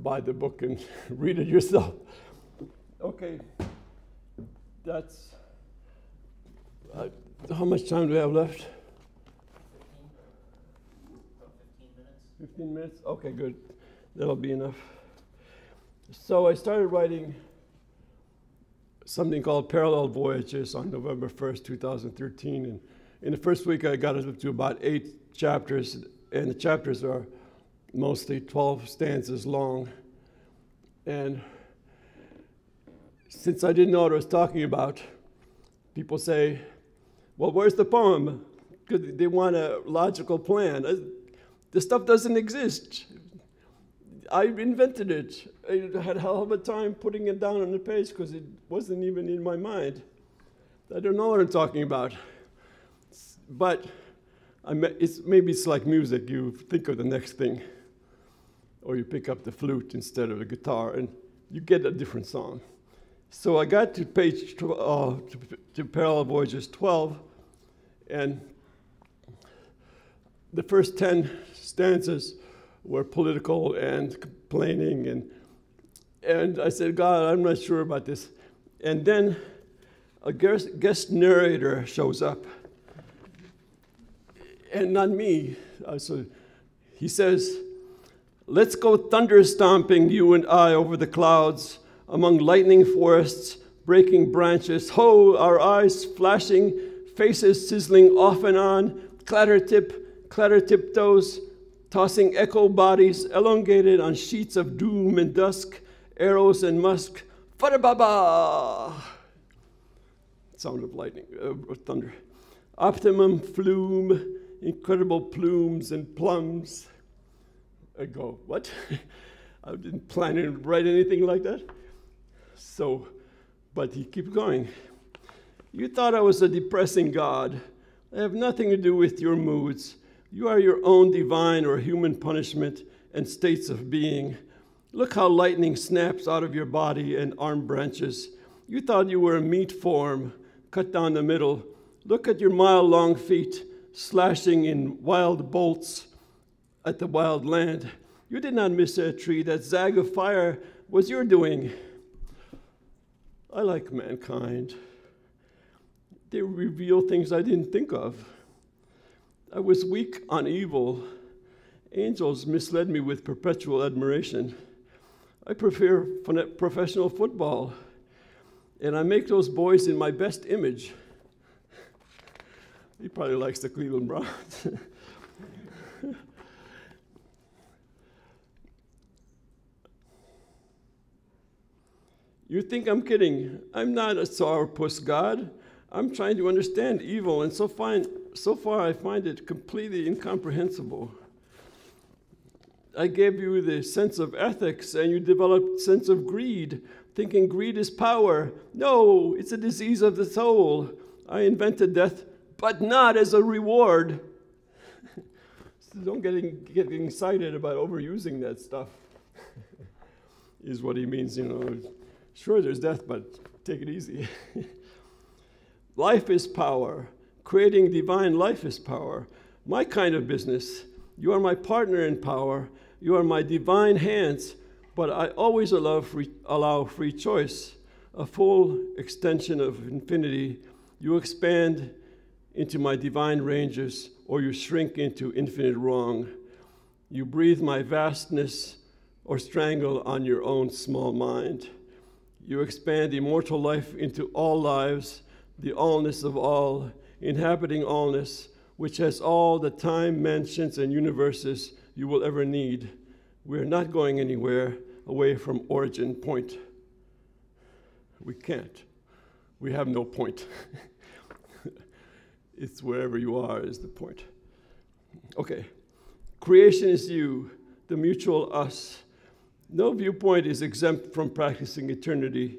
buy the book and read it yourself. Okay, that's, how much time do we have left? 15 minutes? Okay, good. That'll be enough. So I started writing something called Parallel Voyages on November 1st, 2013. And in the first week, I got up to about 8 chapters, and the chapters are mostly 12 stanzas long. And since I didn't know what I was talking about, people say, well, where's the poem? Because they want a logical plan. This stuff doesn't exist. I invented it. I had a hell of a time putting it down on the page because it wasn't even in my mind. I don't know what I'm talking about. But maybe it's like music. You think of the next thing. Or you pick up the flute instead of the guitar, and you get a different song. So I got to page to Parallel Voyages 12, and the first 10 stanzas were political and complaining, and I said, God, I'm not sure about this. And then a guest narrator shows up, and not me. So he says, let's go thunder stomping, you and I, over the clouds, among lightning forests, breaking branches. Ho, our eyes flashing, faces sizzling off and on, clatter tiptoes, tossing echo bodies, elongated on sheets of doom and dusk, arrows and musk. Fada-ba-ba! Sound of lightning, thunder. Optimum flume, incredible plumes and plums. I go, what? I didn't plan to write anything like that. So, but he keeps going. You thought I was a depressing God. I have nothing to do with your moods. You are your own divine or human punishment and states of being. Look how lightning snaps out of your body and arm branches. You thought you were a meat form, cut down the middle. Look at your mile-long feet, slashing in wild bolts at the wild land. You did not miss a tree. That zag of fire was your doing. I like mankind. They reveal things I didn't think of. I was weak on evil. Angels misled me with perpetual admiration. I prefer professional football, and I make those boys in my best image. He probably likes the Cleveland Browns. You think I'm kidding. I'm not a sourpuss God. I'm trying to understand evil, and so far I find it completely incomprehensible. I gave you the sense of ethics, and you developed sense of greed, thinking greed is power. No, it's a disease of the soul. I invented death, but not as a reward. So don't get excited about overusing that stuff, is what he means, you know. Sure, there's death, but take it easy. Life is power. Creating divine life is power. My kind of business. You are my partner in power. You are my divine hands, but I always allow free choice, a full extension of infinity. You expand into my divine ranges or you shrink into infinite wrong. You breathe my vastness or strangle on your own small mind. You expand immortal life into all lives, the allness of all, inhabiting allness, which has all the time, mansions, and universes you will ever need. We're not going anywhere away from origin point. We can't. We have no point. It's wherever you are is the point. Okay. Creation is you, the mutual us. No viewpoint is exempt from practicing eternity.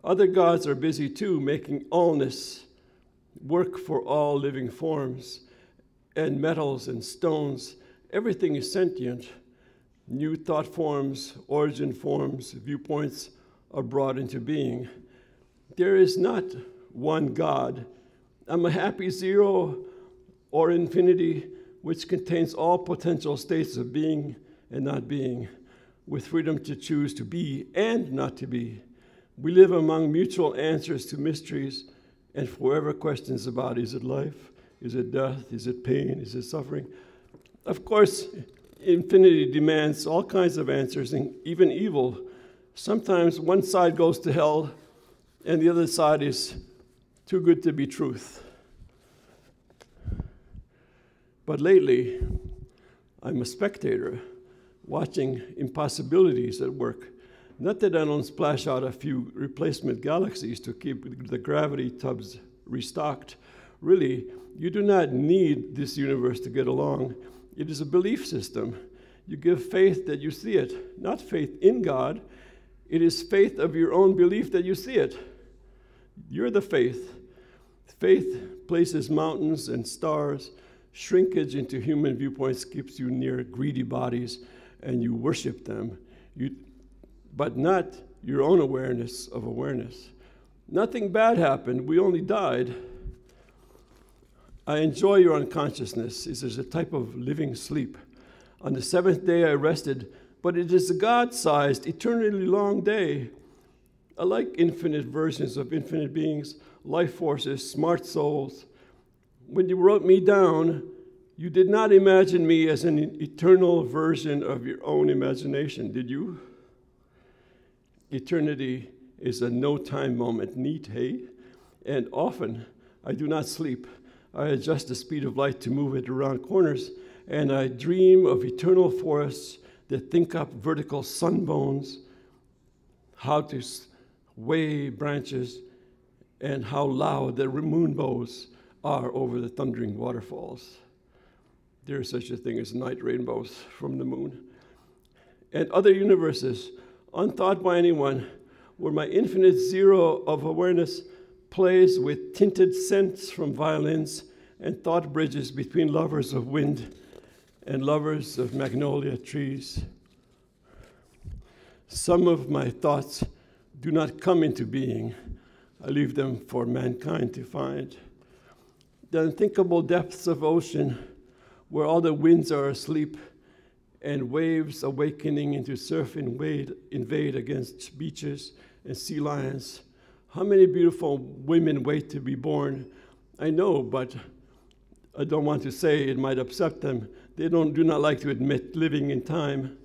Other gods are busy too, making allness work for all living forms, and metals and stones. Everything is sentient. New thought forms, origin forms, viewpoints are brought into being. There is not one God. I'm a happy zero or infinity, which contains all potential states of being and not being, with freedom to choose to be and not to be. We live among mutual answers to mysteries and forever questions about, is it life? Is it death? Is it pain? Is it suffering? Of course, infinity demands all kinds of answers, and even evil. Sometimes one side goes to hell, and the other side is too good to be truth. But lately, I'm a spectator, watching impossibilities at work. Not that I don't splash out a few replacement galaxies to keep the gravity tubs restocked. Really, you do not need this universe to get along. It is a belief system. You give faith that you see it, not faith in God. It is faith of your own belief that you see it. You're the faith. Faith places mountains and stars. Shrinkage into human viewpoints keeps you near greedy bodies, and you worship them, but not your own awareness of awareness. Nothing bad happened. We only died. I enjoy your unconsciousness. It is a type of living sleep. On the seventh day I rested, but it is a God-sized, eternally long day. I like infinite versions of infinite beings, life forces, smart souls. When you wrote me down, you did not imagine me as an eternal version of your own imagination, did you? Eternity is a no-time moment. Neat, hey? And often, I do not sleep. I adjust the speed of light to move it around corners, and I dream of eternal forests that think up vertical sunbones, how to sway branches, and how loud the moon bows are over the thundering waterfalls. There is such a thing as night rainbows from the moon. And other universes, unthought by anyone, where my infinite zero of awareness plays with tinted scents from violins and thought bridges between lovers of wind and lovers of magnolia trees. Some of my thoughts do not come into being. I leave them for mankind to find. The unthinkable depths of ocean, where all the winds are asleep and waves awakening into surf invade against beaches and sea lions. How many beautiful women wait to be born? I know, but I don't want to say it might upset them. They do not like to admit living in time.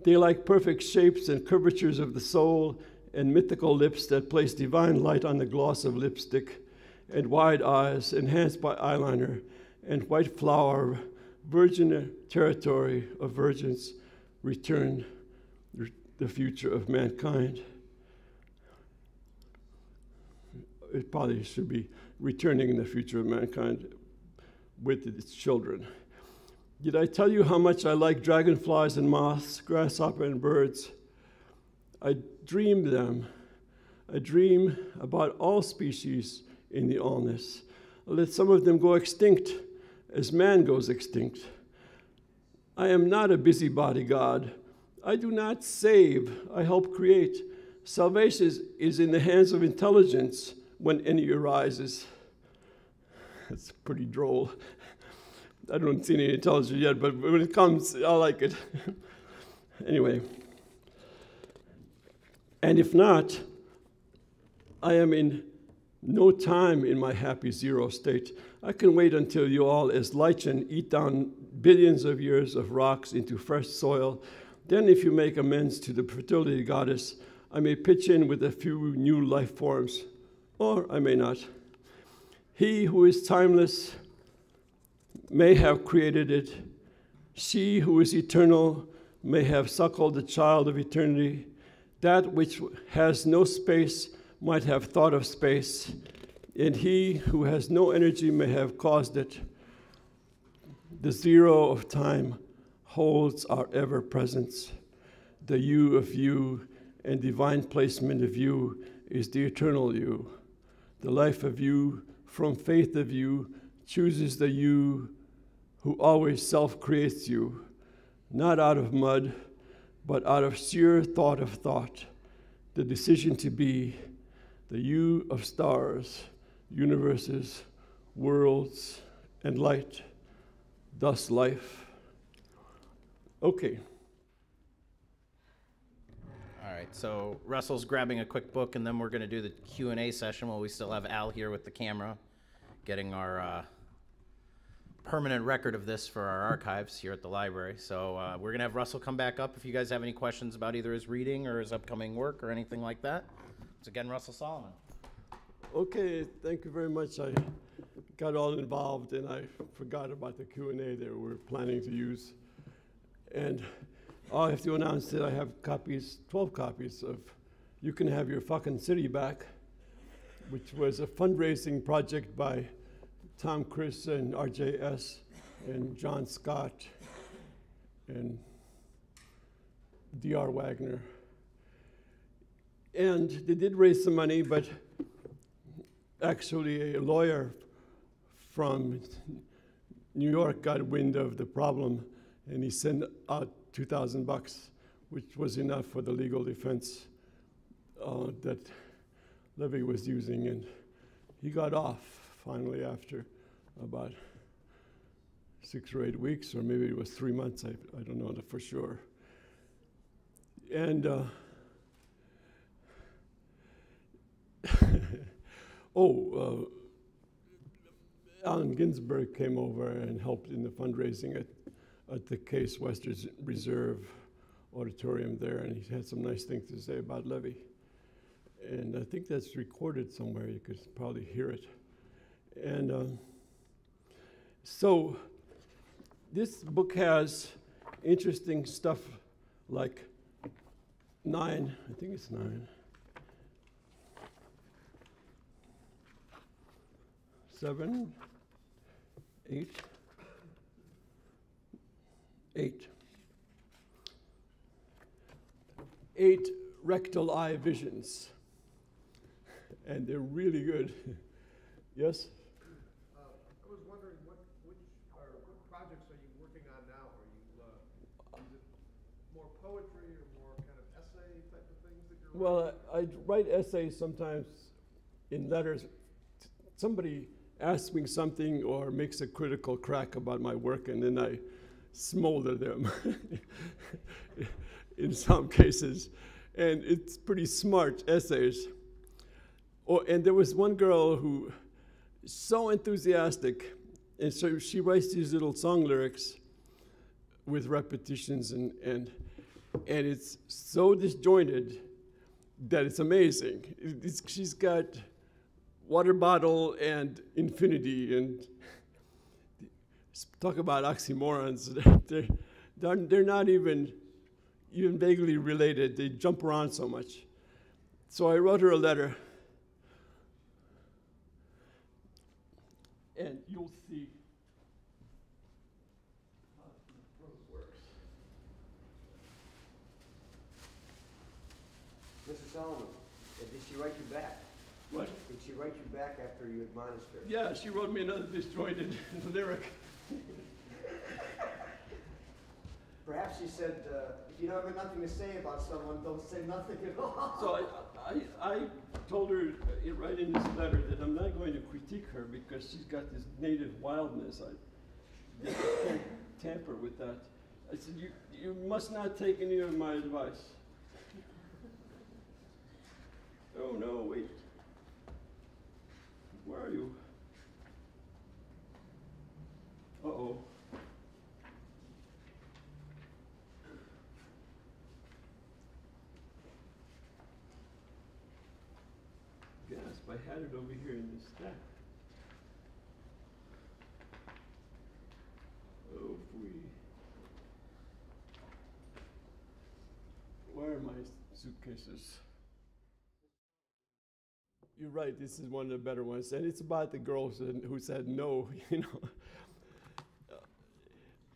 They like perfect shapes and curvatures of the soul and mythical lips that place divine light on the gloss of lipstick, and wide eyes enhanced by eyeliner, and white flower, virgin territory of virgins, return the future of mankind. It probably should be returning the future of mankind with its children. Did I tell you how much I like dragonflies and moths, grasshopper and birds? I dream them. I dream about all species in the allness. I let some of them go extinct as man goes extinct. I am not a busybody God. I do not save, I help create. Salvation is in the hands of intelligence when any arises. That's pretty droll. I don't see any intelligence yet, but when it comes, I like it. Anyway. And if not, I am in No time in my happy zero state. I can wait until you all as lichen eat down billions of years of rocks into fresh soil. Then if you make amends to the fertility goddess, I may pitch in with a few new life forms, or I may not. He who is timeless may have created it. She who is eternal may have suckled the child of eternity. That which has no space might have thought of space, and he who has no energy may have caused it. The zero of time holds our ever-presence. The you of you and divine placement of you is the eternal you. The life of you from faith of you chooses the you who always self-creates you, not out of mud, but out of sheer thought of thought, the decision to be, the you of stars, universes, worlds, and light, thus life. Okay. All right, so Russell's grabbing a quick book, and then we're going to do the Q&A session while we still have Al here with the camera, getting our permanent record of this for our archives here at the library. So we're going to have Russell come back up if you guys have any questions about either his reading or his upcoming work or anything like that. It's again Russell Salamon. Okay, thank you very much. I got all involved and I forgot about the Q&A that we're planning to use. And I have to announce that I have copies, 12 copies of You Can Have Your Fucking City Back, which was a fundraising project by Tom Chris and RJS and John Scott and D.R. Wagner. And they did raise some money, but actually a lawyer from New York got wind of the problem and he sent out $2,000, which was enough for the legal defense that Levy was using, and he got off finally after about 6 or 8 weeks, or maybe it was 3 months, I don't know for sure. And Allen Ginsberg came over and helped in the fundraising at the Case Western Reserve Auditorium there, and he had some nice things to say about Levy. And I think that's recorded somewhere. You could probably hear it. And so this book has interesting stuff like 9, I think it's 9, 7, 8 rectal eye visions, and they're really good. Yes? I was wondering what projects are you working on now? Are you, is it more poetry or more kind of essay type of things that you're Well, I write essays sometimes in letters. Somebody asks me something or makes a critical crack about my work, and then I smolder them in some cases. And it's pretty smart essays. And there was one girl who is so enthusiastic, and so she writes these little song lyrics with repetitions, and it's so disjointed that it's amazing. She's got water bottle and infinity, and talk about oxymorons. They're not even vaguely related. They jump around so much. So I wrote her a letter, and you'll see how it works. Mr. Solomon, did she write you back? What? Did she write you back after you admonished her? Yeah, she wrote me another disjointed lyric. Perhaps she said, if you don't have nothing to say about someone, don't say nothing at all. So I told her right in this letter that I'm not going to critique her because she's got this native wildness. I can't tamper with that. I said, you must not take any of my advice. Oh no, wait. Where are you? Uh-oh. Gasp, I had it over here in the stack. Oh, where are my suitcases? You're right, this is one of the better ones, and it's about the girl who said no, you know.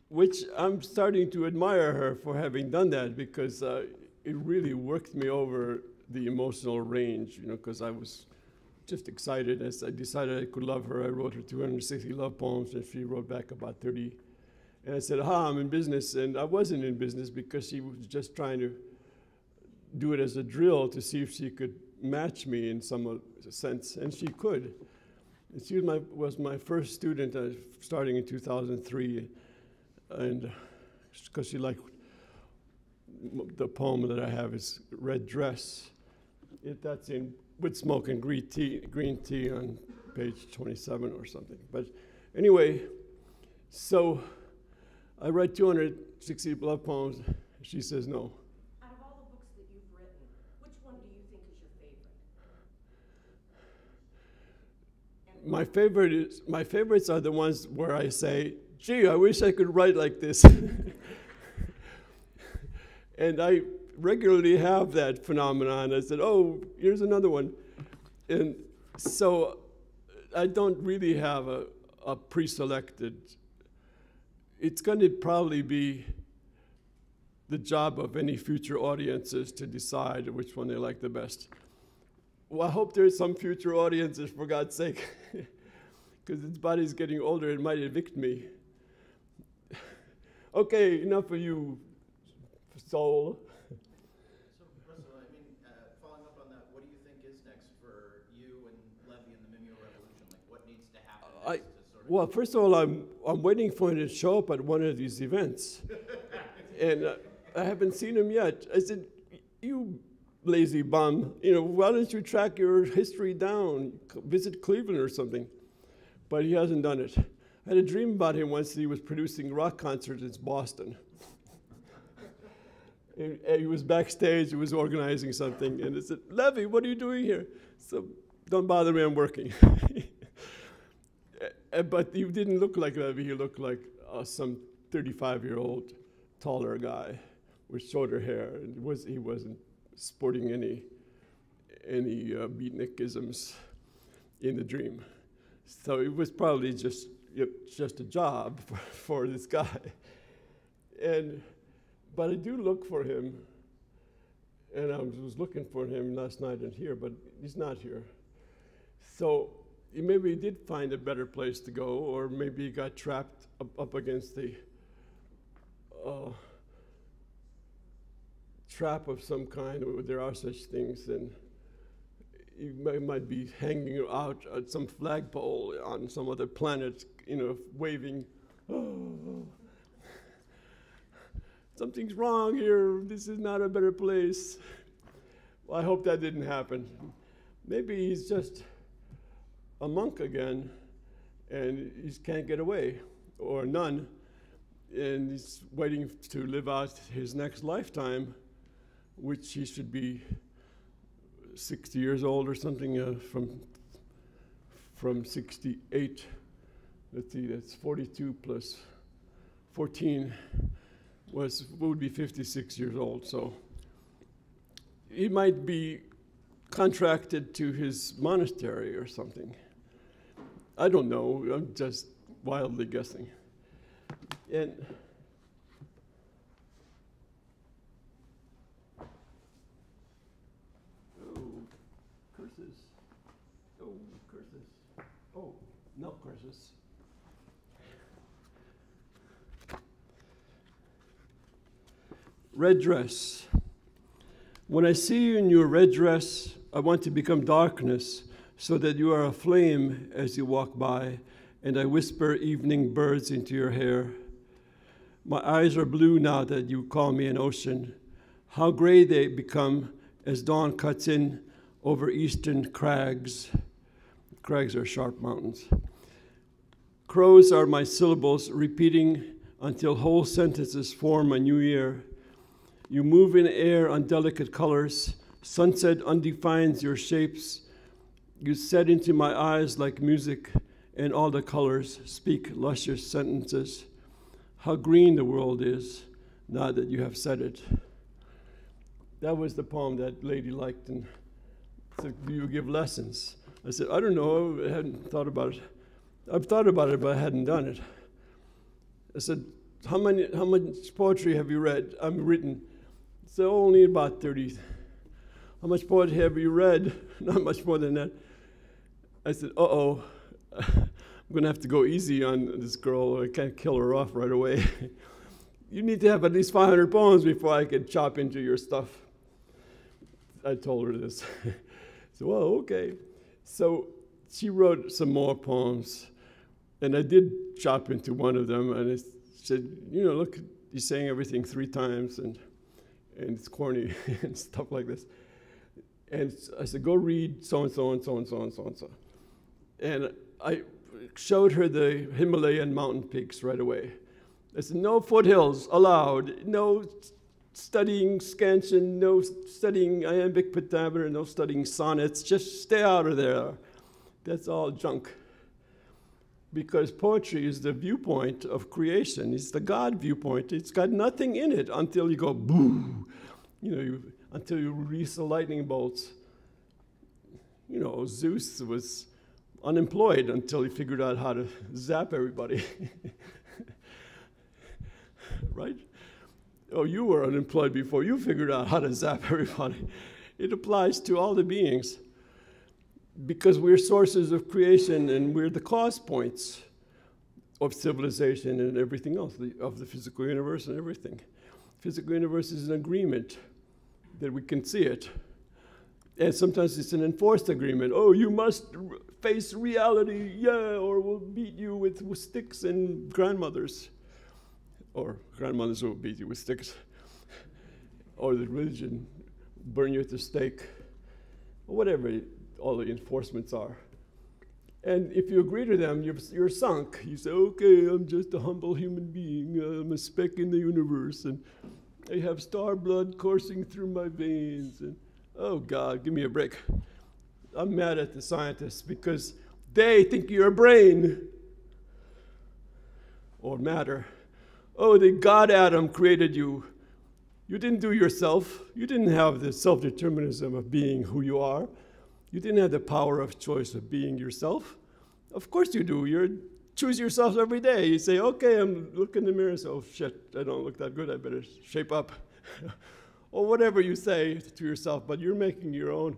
Which I'm starting to admire her for having done that, because it really worked me over the emotional range, you know, because I was just excited as I decided I could love her. I wrote her 260 love poems, and she wrote back about 30. And I said, I'm in business. And I wasn't in business because she was just trying to do it as a drill to see if she could match me in some sense, and she could. And she was my first student starting in 2003, and because she liked the poem that I have is Red Dress. That's in With Smoke and Green Tea on page 27 or something. But anyway, so I write 260 love poems. She says no. Out of all the books that you've written, which one do you think is your favorite? My favorites are the ones where I say, gee, I wish I could write like this. And I regularly have that phenomenon. I said, oh, here's another one. And so I don't really have a pre-selected. It's going to probably be the job of any future audiences to decide which one they like the best. Well, I hope there's some future audiences, for God's sake, because his body's getting older, it might evict me. Okay, enough of you, soul. So, Russell, I mean, following up on that, what do you think is next for you and Levy and the Mimeo Revolution? Like, what needs to happen next to sort of... Well, first of all, I'm waiting for him to show up at one of these events. And I haven't seen him yet. I said, you lazy bum, you know, why don't you track your history down, visit Cleveland or something? But he hasn't done it. I had a dream about him once. He was producing rock concerts in Boston. He was backstage, he was organizing something, and I said, Levy, what are you doing here? So, don't bother me, I'm working. But he didn't look like Levy, he looked like some 35-year-old taller guy with shorter hair, and he wasn't sporting any beatnikisms in the dream. So it was probably just a job for this guy. But I do look for him, and I was looking for him last night and here, but he's not here. So maybe he did find a better place to go, or maybe he got trapped up against the trap of some kind, or there are such things, and he might be hanging out at some flagpole on some other planet, you know, waving, oh, something's wrong here, this is not a better place. Well, I hope that didn't happen. Maybe he's just a monk again, and he can't get away, or a nun, and he's waiting to live out his next lifetime, which he should be 60 years old or something, from 68. Let's see, that's 42 plus 14 would be 56 years old. So he might be contracted to his monastery or something. I don't know, I'm just wildly guessing. And no curses. Red dress. When I see you in your red dress, I want to become darkness, so that you are a flame as you walk by, and I whisper evening birds into your hair. My eyes are blue now that you call me an ocean. How gray they become as dawn cuts in over eastern crags. crags are sharp mountains. Crows are my syllables repeating until whole sentences form a new year. You move in air on delicate colors. Sunset undefines your shapes. You set into my eyes like music, and all the colors speak luscious sentences. How green the world is, now that you have said it. That was the poem that lady liked, and said, do you give lessons? I said, I don't know, I hadn't thought about it. I've thought about it, but I hadn't done it. I said, how much poetry have you read? Written. So only about 30. How much poetry have you read? Not much more than that. I said, uh-oh, I'm gonna have to go easy on this girl. I can't kill her off right away. You need to have at least 500 poems before I can chop into your stuff. I told her this. So, well, okay. So she wrote some more poems, and I did chop into one of them, and I said, you know, look, you're saying everything 3 times, and it's corny and stuff like this. And I said, go read so-and-so and so-and-so and so-and-so. And I showed her the Himalayan mountain peaks right away. I said, no foothills allowed, no studying scansion, no studying iambic pentameter, no studying sonnets, just stay out of there. That's all junk. Because poetry is the viewpoint of creation. It's the God viewpoint. It's got nothing in it until you go boom, until you release the lightning bolts. You know, Zeus was unemployed until he figured out how to zap everybody. Right? Oh, you were unemployed before you figured out how to zap everybody. It applies to all the beings. Because we're sources of creation and we're the cause points of civilization and everything else, of the physical universe and everything. Physical universe is an agreement that we can see it. And sometimes it's an enforced agreement. Oh, you must face reality, yeah, or we'll beat you with sticks and grandmothers. Or grandmothers will beat you with sticks. Or the religion, burn you at the stake, or whatever all the enforcements are. And if you agree to them, you're sunk. You say, okay, I'm just a humble human being. I'm a speck in the universe, and I have star blood coursing through my veins. And oh God, give me a break. I'm mad at the scientists because they think you're a brain or matter. Oh, the God atom created you. You didn't do yourself. You didn't have the self-determinism of being who you are. You didn't have the power of choice of being yourself. Of course you do. You choose yourself every day. You say, okay, I'm looking in the mirror and say, oh shit, I don't look that good, I better shape up. Or whatever you say to yourself, but you're making your own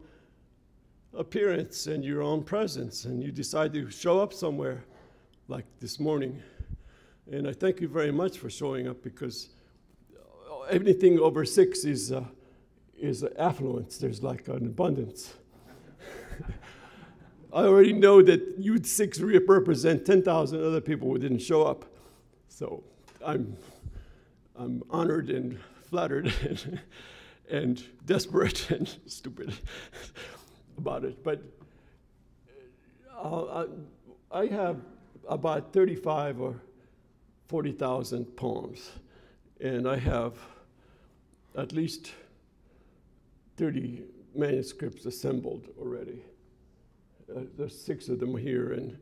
appearance and your own presence, and you decide to show up somewhere, like this morning. And I thank you very much for showing up, because anything over 6 is affluence. There's like an abundance. I already know that you 6 represent 10,000 other people who didn't show up. So I'm honored and flattered and desperate and stupid about it. But I have about 35 or 40,000 poems, and I have at least 30 manuscripts assembled already. There's 6 of them here, and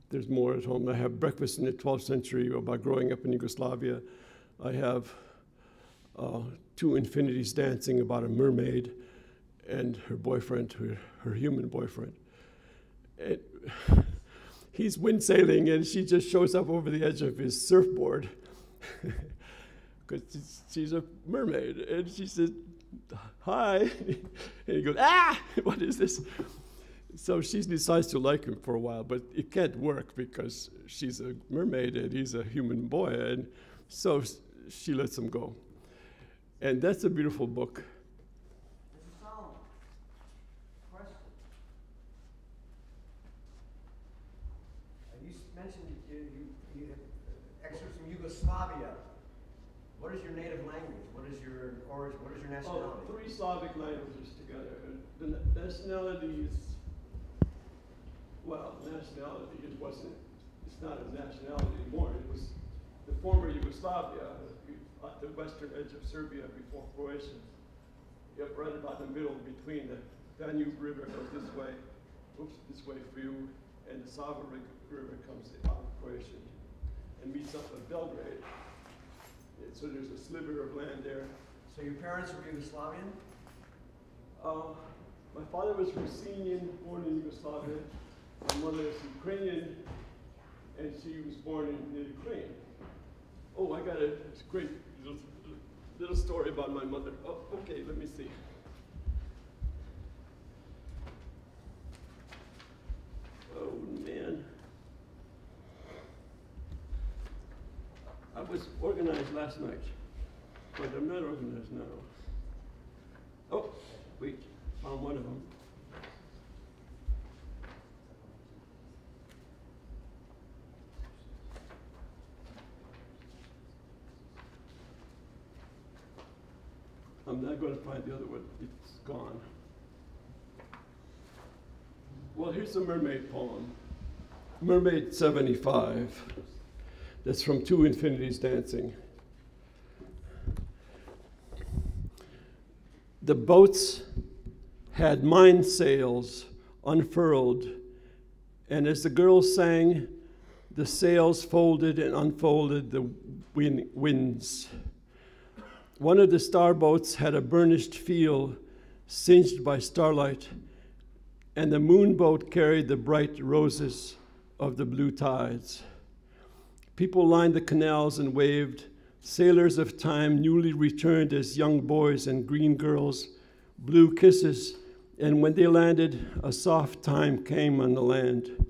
there's more at home. I have Breakfast in the 12th Century about growing up in Yugoslavia. I have 2 Infinities Dancing about a mermaid and her boyfriend, her human boyfriend. And he's wind sailing, and she just shows up over the edge of his surfboard because she's a mermaid. And she says, hi. And he goes, ah, what is this? So she decides to like him for a while, but it can't work because she's a mermaid and he's a human boy. And so she lets him go. And that's a beautiful book. Mr. Salamon, question. You mentioned you have excerpts from Yugoslavia. What is your native language? What is your origin? What is your nationality? 3 Slavic languages together. The nationality is well, nationality, it wasn't, it's not a nationality anymore. It was the former Yugoslavia, at the western edge of Serbia before Croatia. Yep, right about the middle between the Danube River goes this way, this way for you, and the Sava River comes out of Croatia and meets up at Belgrade. And so there's a sliver of land there. So your parents were Yugoslavian? My father was Russinian, born in Yugoslavia. My mother is Ukrainian, and she was born in Ukraine. Oh, I got a great little story about my mother. Oh, okay, let me see. Oh, man. I was organized last night, but I'm not organized now. Oh, wait, found one of them. I'm not going to find the other one. It's gone. Well, here's a mermaid poem. Mermaid 75. That's from Two Infinities Dancing. The boats had mine sails unfurled, and as the girls sang, the sails folded and unfolded the winds. One of the starboats had a burnished feel, singed by starlight, and the moonboat carried the bright roses of the blue tides. People lined the canals and waved, sailors of time newly returned as young boys and green girls blew kisses, and when they landed, a soft time came on the land.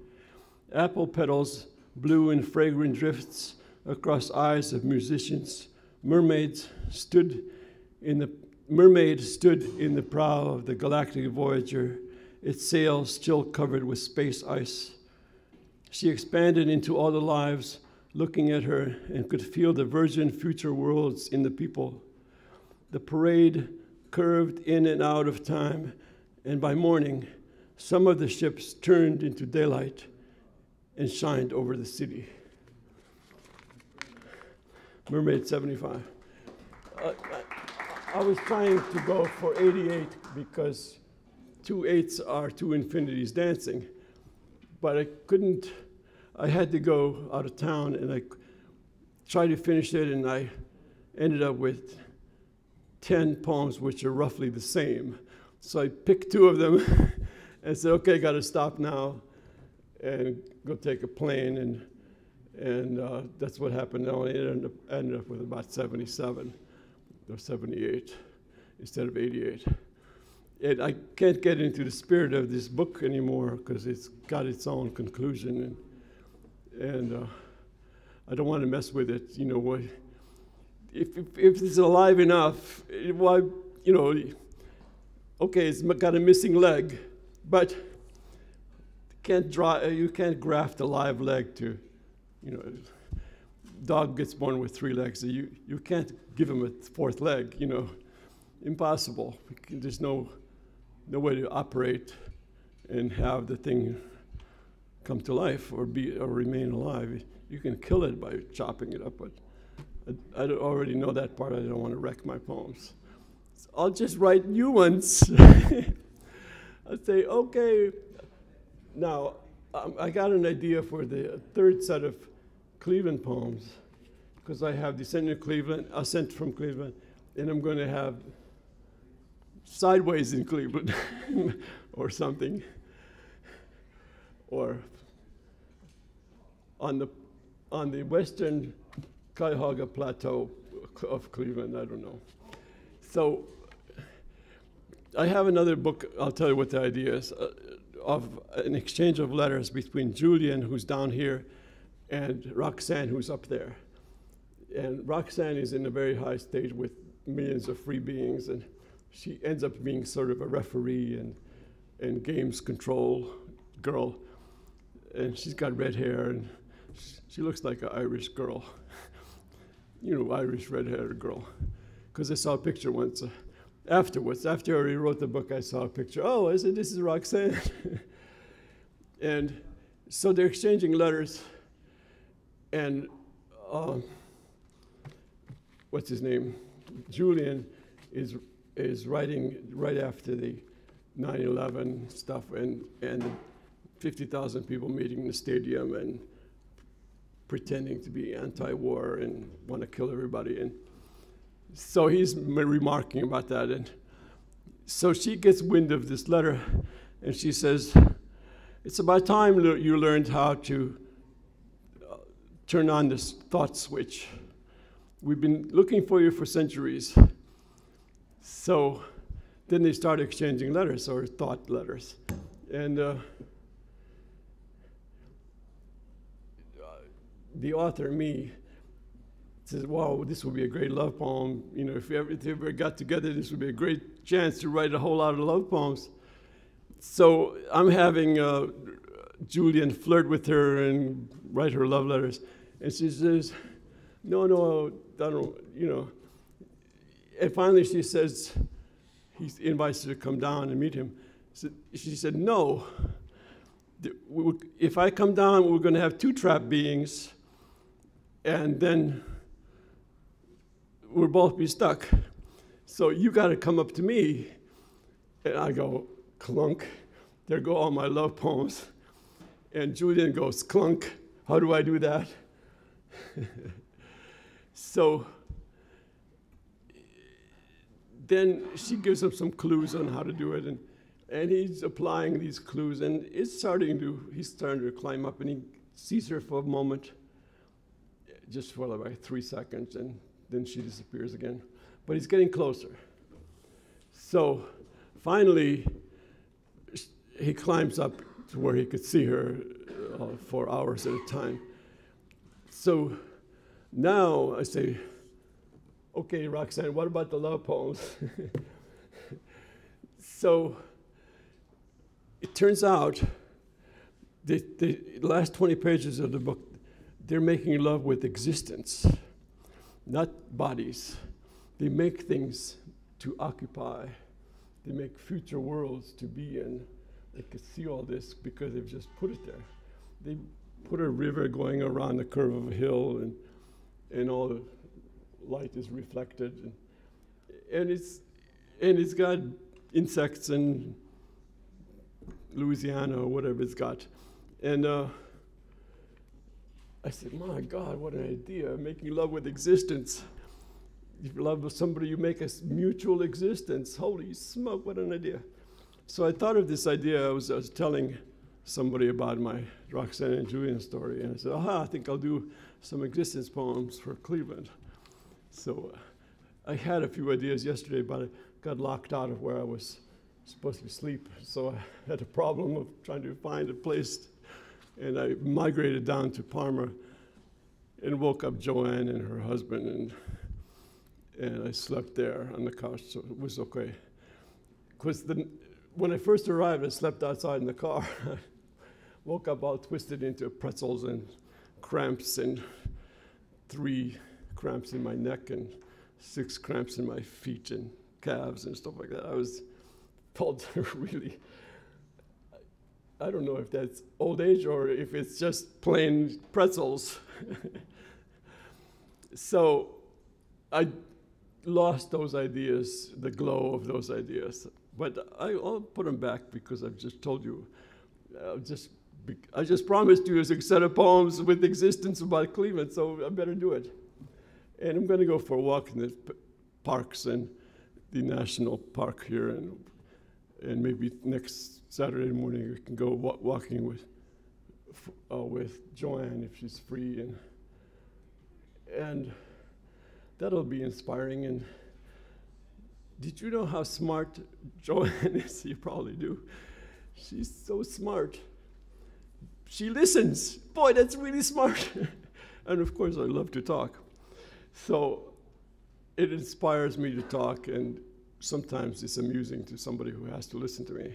Apple petals blew in fragrant drifts across eyes of musicians. Mermaid stood in the prow of the galactic Voyager, its sails still covered with space ice. She expanded into all the lives looking at her and could feel the virgin future worlds in the people. The parade curved in and out of time, and by morning, some of the ships turned into daylight and shined over the city. Mermaid 75. I was trying to go for 88 because 2 8s are Two Infinities Dancing, but I couldn't. I had to go out of town, and I tried to finish it, and I ended up with 10 poems which are roughly the same. So I picked 2 of them and said, okay, got to stop now and go take a plane, and that's what happened. I only ended up with about 77 or 78 instead of 88. And I can't get into the spirit of this book anymore because it's got its own conclusion, and I don't want to mess with it. You know what? If it's alive enough, why, you know? Okay, it's got a missing leg, but you can't graft a live leg to, you know. Dog gets born with 3 legs. So you can't give him a 4th leg. You know, impossible. There's no way to operate and have the thing come to life or remain alive. You can kill it by chopping it up, but I already know that part. I don't want to wreck my poems. So I'll just write new ones. I'll say, okay. Now, I got an idea for the 3rd set of Cleveland poems, because I have Descent from Cleveland, and I'm going to have Sideways in Cleveland or something, or on the western Cuyahoga Plateau of Cleveland, I don't know. So I have another book, I'll tell you what the idea is, of an exchange of letters between Julian, who's down here, and Roxanne, who's up there. And Roxanne is in a very high stage with millions of free beings, and she ends up being sort of a referee and games control girl. And she's got red hair, and she looks like an Irish girl. You know, Irish red-haired girl. Because I saw a picture once afterwards. After I already wrote the book, I saw a picture. Oh, I said, this is Roxanne. And So they're exchanging letters, and what's his name? Julian is writing right after the 9/11 stuff and 50,000 people meeting in the stadium and pretending to be anti-war and want to kill everybody. And so he's remarking about that. And so she gets wind of this letter, and she says, it's about time you learned how to turn on this thought switch. We've been looking for you for centuries. So then they start exchanging letters, or thought letters. And the author, me, says, wow, this would be a great love poem. You know, if we ever got together, this would be a great chance to write a whole lot of love poems. So I'm having Julian flirt with her and write her love letters. And she says, no, I don't, you know. And finally she says, he invites her to come down and meet him. So she said, no. If I come down, we're going to have two trapped beings, and then we'll both be stuck. So you got to come up to me. And I go, clunk. There go all my love poems. And Julian goes, clunk. How do I do that? So then she gives him some clues on how to do it, and he's applying these clues, and he's starting to climb up, and he sees her for a moment, just for like 3 seconds, and then she disappears again. But he's getting closer. So finally, he climbs up to where he could see her for hours at a time. So now I say, okay, Roxanne, what about the love poems? So it turns out the last 20 pages of the book, they're making love with existence, not bodies. They make things to occupy. They make future worlds to be in. They could see all this because they've just put it there. They put a river going around the curve of a hill, and all the light is reflected, and it's got insects in Louisiana or whatever it's got. And I said, my God, what an idea, making love with existence. If you love somebody, you make a mutual existence. Holy smoke, what an idea. So I thought of this idea. I was telling somebody about my Roxanne and Julian story, and I said, I think I'll do some existence poems for Cleveland. So I had a few ideas yesterday, but I got locked out of where I was supposed to sleep. So I had a problem of trying to find a place, and I migrated down to Parma and woke up Joanne and her husband, and I slept there on the couch, so it was okay. Because when I first arrived, I slept outside in the car. I woke up all twisted into pretzels and cramps, and 3 cramps in my neck and 6 cramps in my feet and calves and stuff like that. I felt really, I don't know if that's old age or if it's just plain pretzels. So I lost those ideas, the glow of those ideas. But I'll put them back because I've just told you. I just promised you a set of poems with existence about Cleveland, so I better do it. And I'm going to go for a walk in the parks and the national park here, and maybe next Saturday morning we can go walking with Joanne if she's free, and that'll be inspiring. And did you know how smart Joanne is? You probably do. She's so smart. She listens. Boy, that's really smart. And of course, I love to talk. So it inspires me to talk, and sometimes it's amusing to somebody who has to listen to me.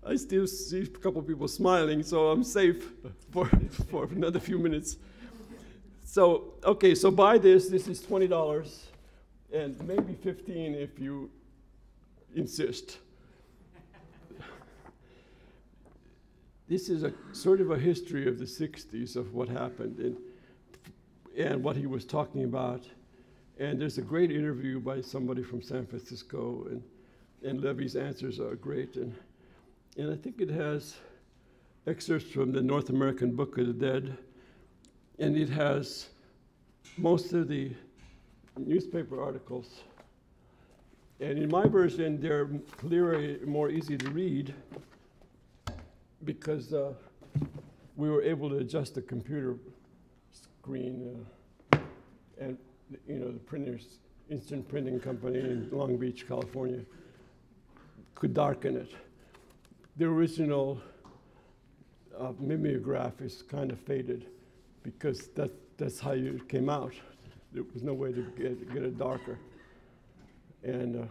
I still see a couple people smiling, so I'm safe for another few minutes. So, okay, so buy this. This is $20, and maybe $15 if you insist. this is a sort of a history of the 60s of what happened and what he was talking about. And there's a great interview by somebody from San Francisco, and Levy's answers are great. And I think it has excerpts from the North American Book of the Dead, and it has most of the newspaper articles. And in my version, they're clearer, more easy to read, because we were able to adjust the computer screen and the printers, Instant Printing Company in Long Beach, California, could darken it. The original mimeograph is kind of faded because that's how it came out. There was no way to get it darker. And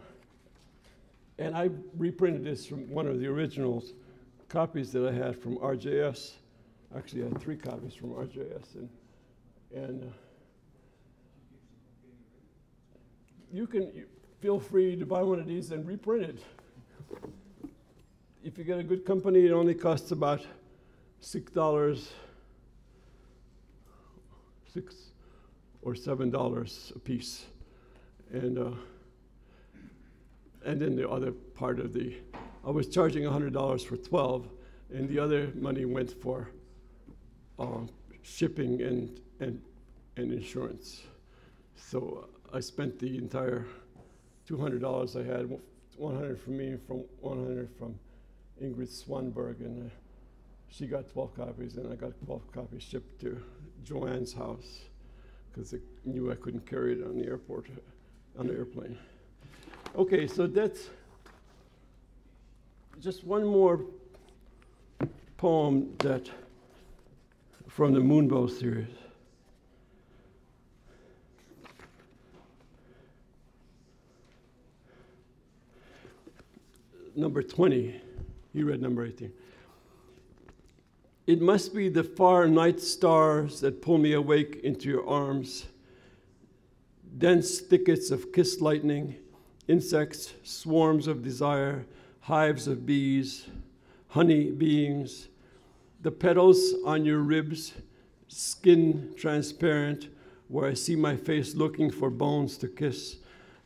I reprinted this from one of the originals copies that I had from RJS. Actually, I had 3 copies from RJS, and you can feel free to buy one of these and reprint it. If you get a good company, it only costs about $6 or $7 a piece, and then the other part of I was charging $100 for 12, and the other money went for shipping and insurance. So I spent the entire $200 I had, $100 from me, from $100 from Ingrid Swanberg, and she got 12 copies, and I got 12 copies shipped to Joanne's house because they knew I couldn't carry it on the airport, on the airplane. Okay, so that's just one more poem from the Moonbow series. Number 20, he read number 18. It must be the far night stars that pull me awake into your arms, dense thickets of kissed lightning, insects, swarms of desire, hives of bees, honey beings, the petals on your ribs, skin transparent, where I see my face looking for bones to kiss.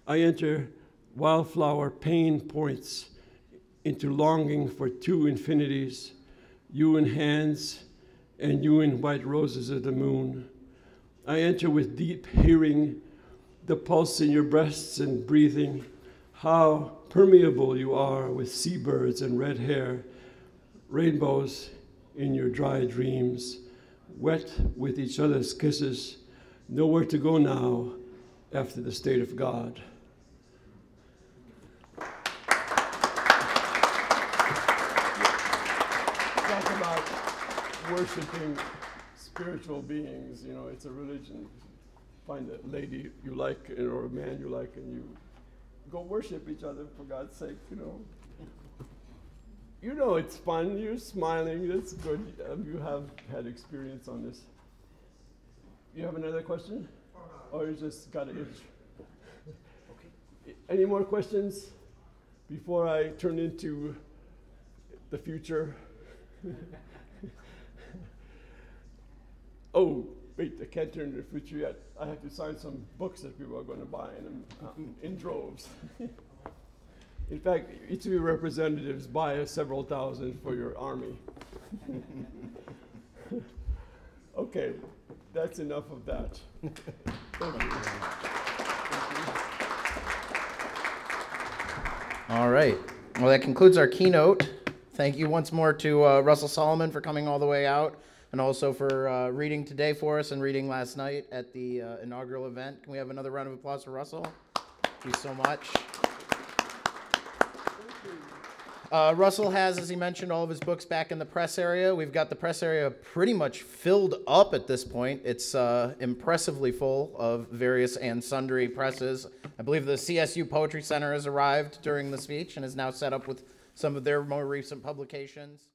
I enter wildflower pain points into longing for 2 infinities, you in hands and you in white roses of the moon. I enter with deep hearing, the pulse in your breasts and breathing, how permeable you are with seabirds and red hair, rainbows in your dry dreams, wet with each other's kisses, nowhere to go now after the state of God. Talk about worshiping spiritual beings, it's a religion. Find a lady you like or a man you like, and you go worship each other, for God's sake, it's fun, you're smiling, that's good. You have had experience on this. You have another question? Or you just got an itch? Okay. Any more questions before I turn into the future? Oh, wait, I can't turn into the future yet. I have to sign some books that people are going to buy in droves. In fact, each of your representatives buy several thousand for your army. Okay, that's enough of that. Thank you. All right. Well, that concludes our keynote. Thank you once more to Russell Salamon for coming all the way out, and also for reading today for us and reading last night at the inaugural event. Can we have another round of applause for Russell? Thank you so much. Russell has, as he mentioned, all of his books back in the press area. We've got the press area pretty much filled up at this point. It's impressively full of various and sundry presses. I believe the CSU Poetry Center has arrived during the speech and is now set up with some of their more recent publications.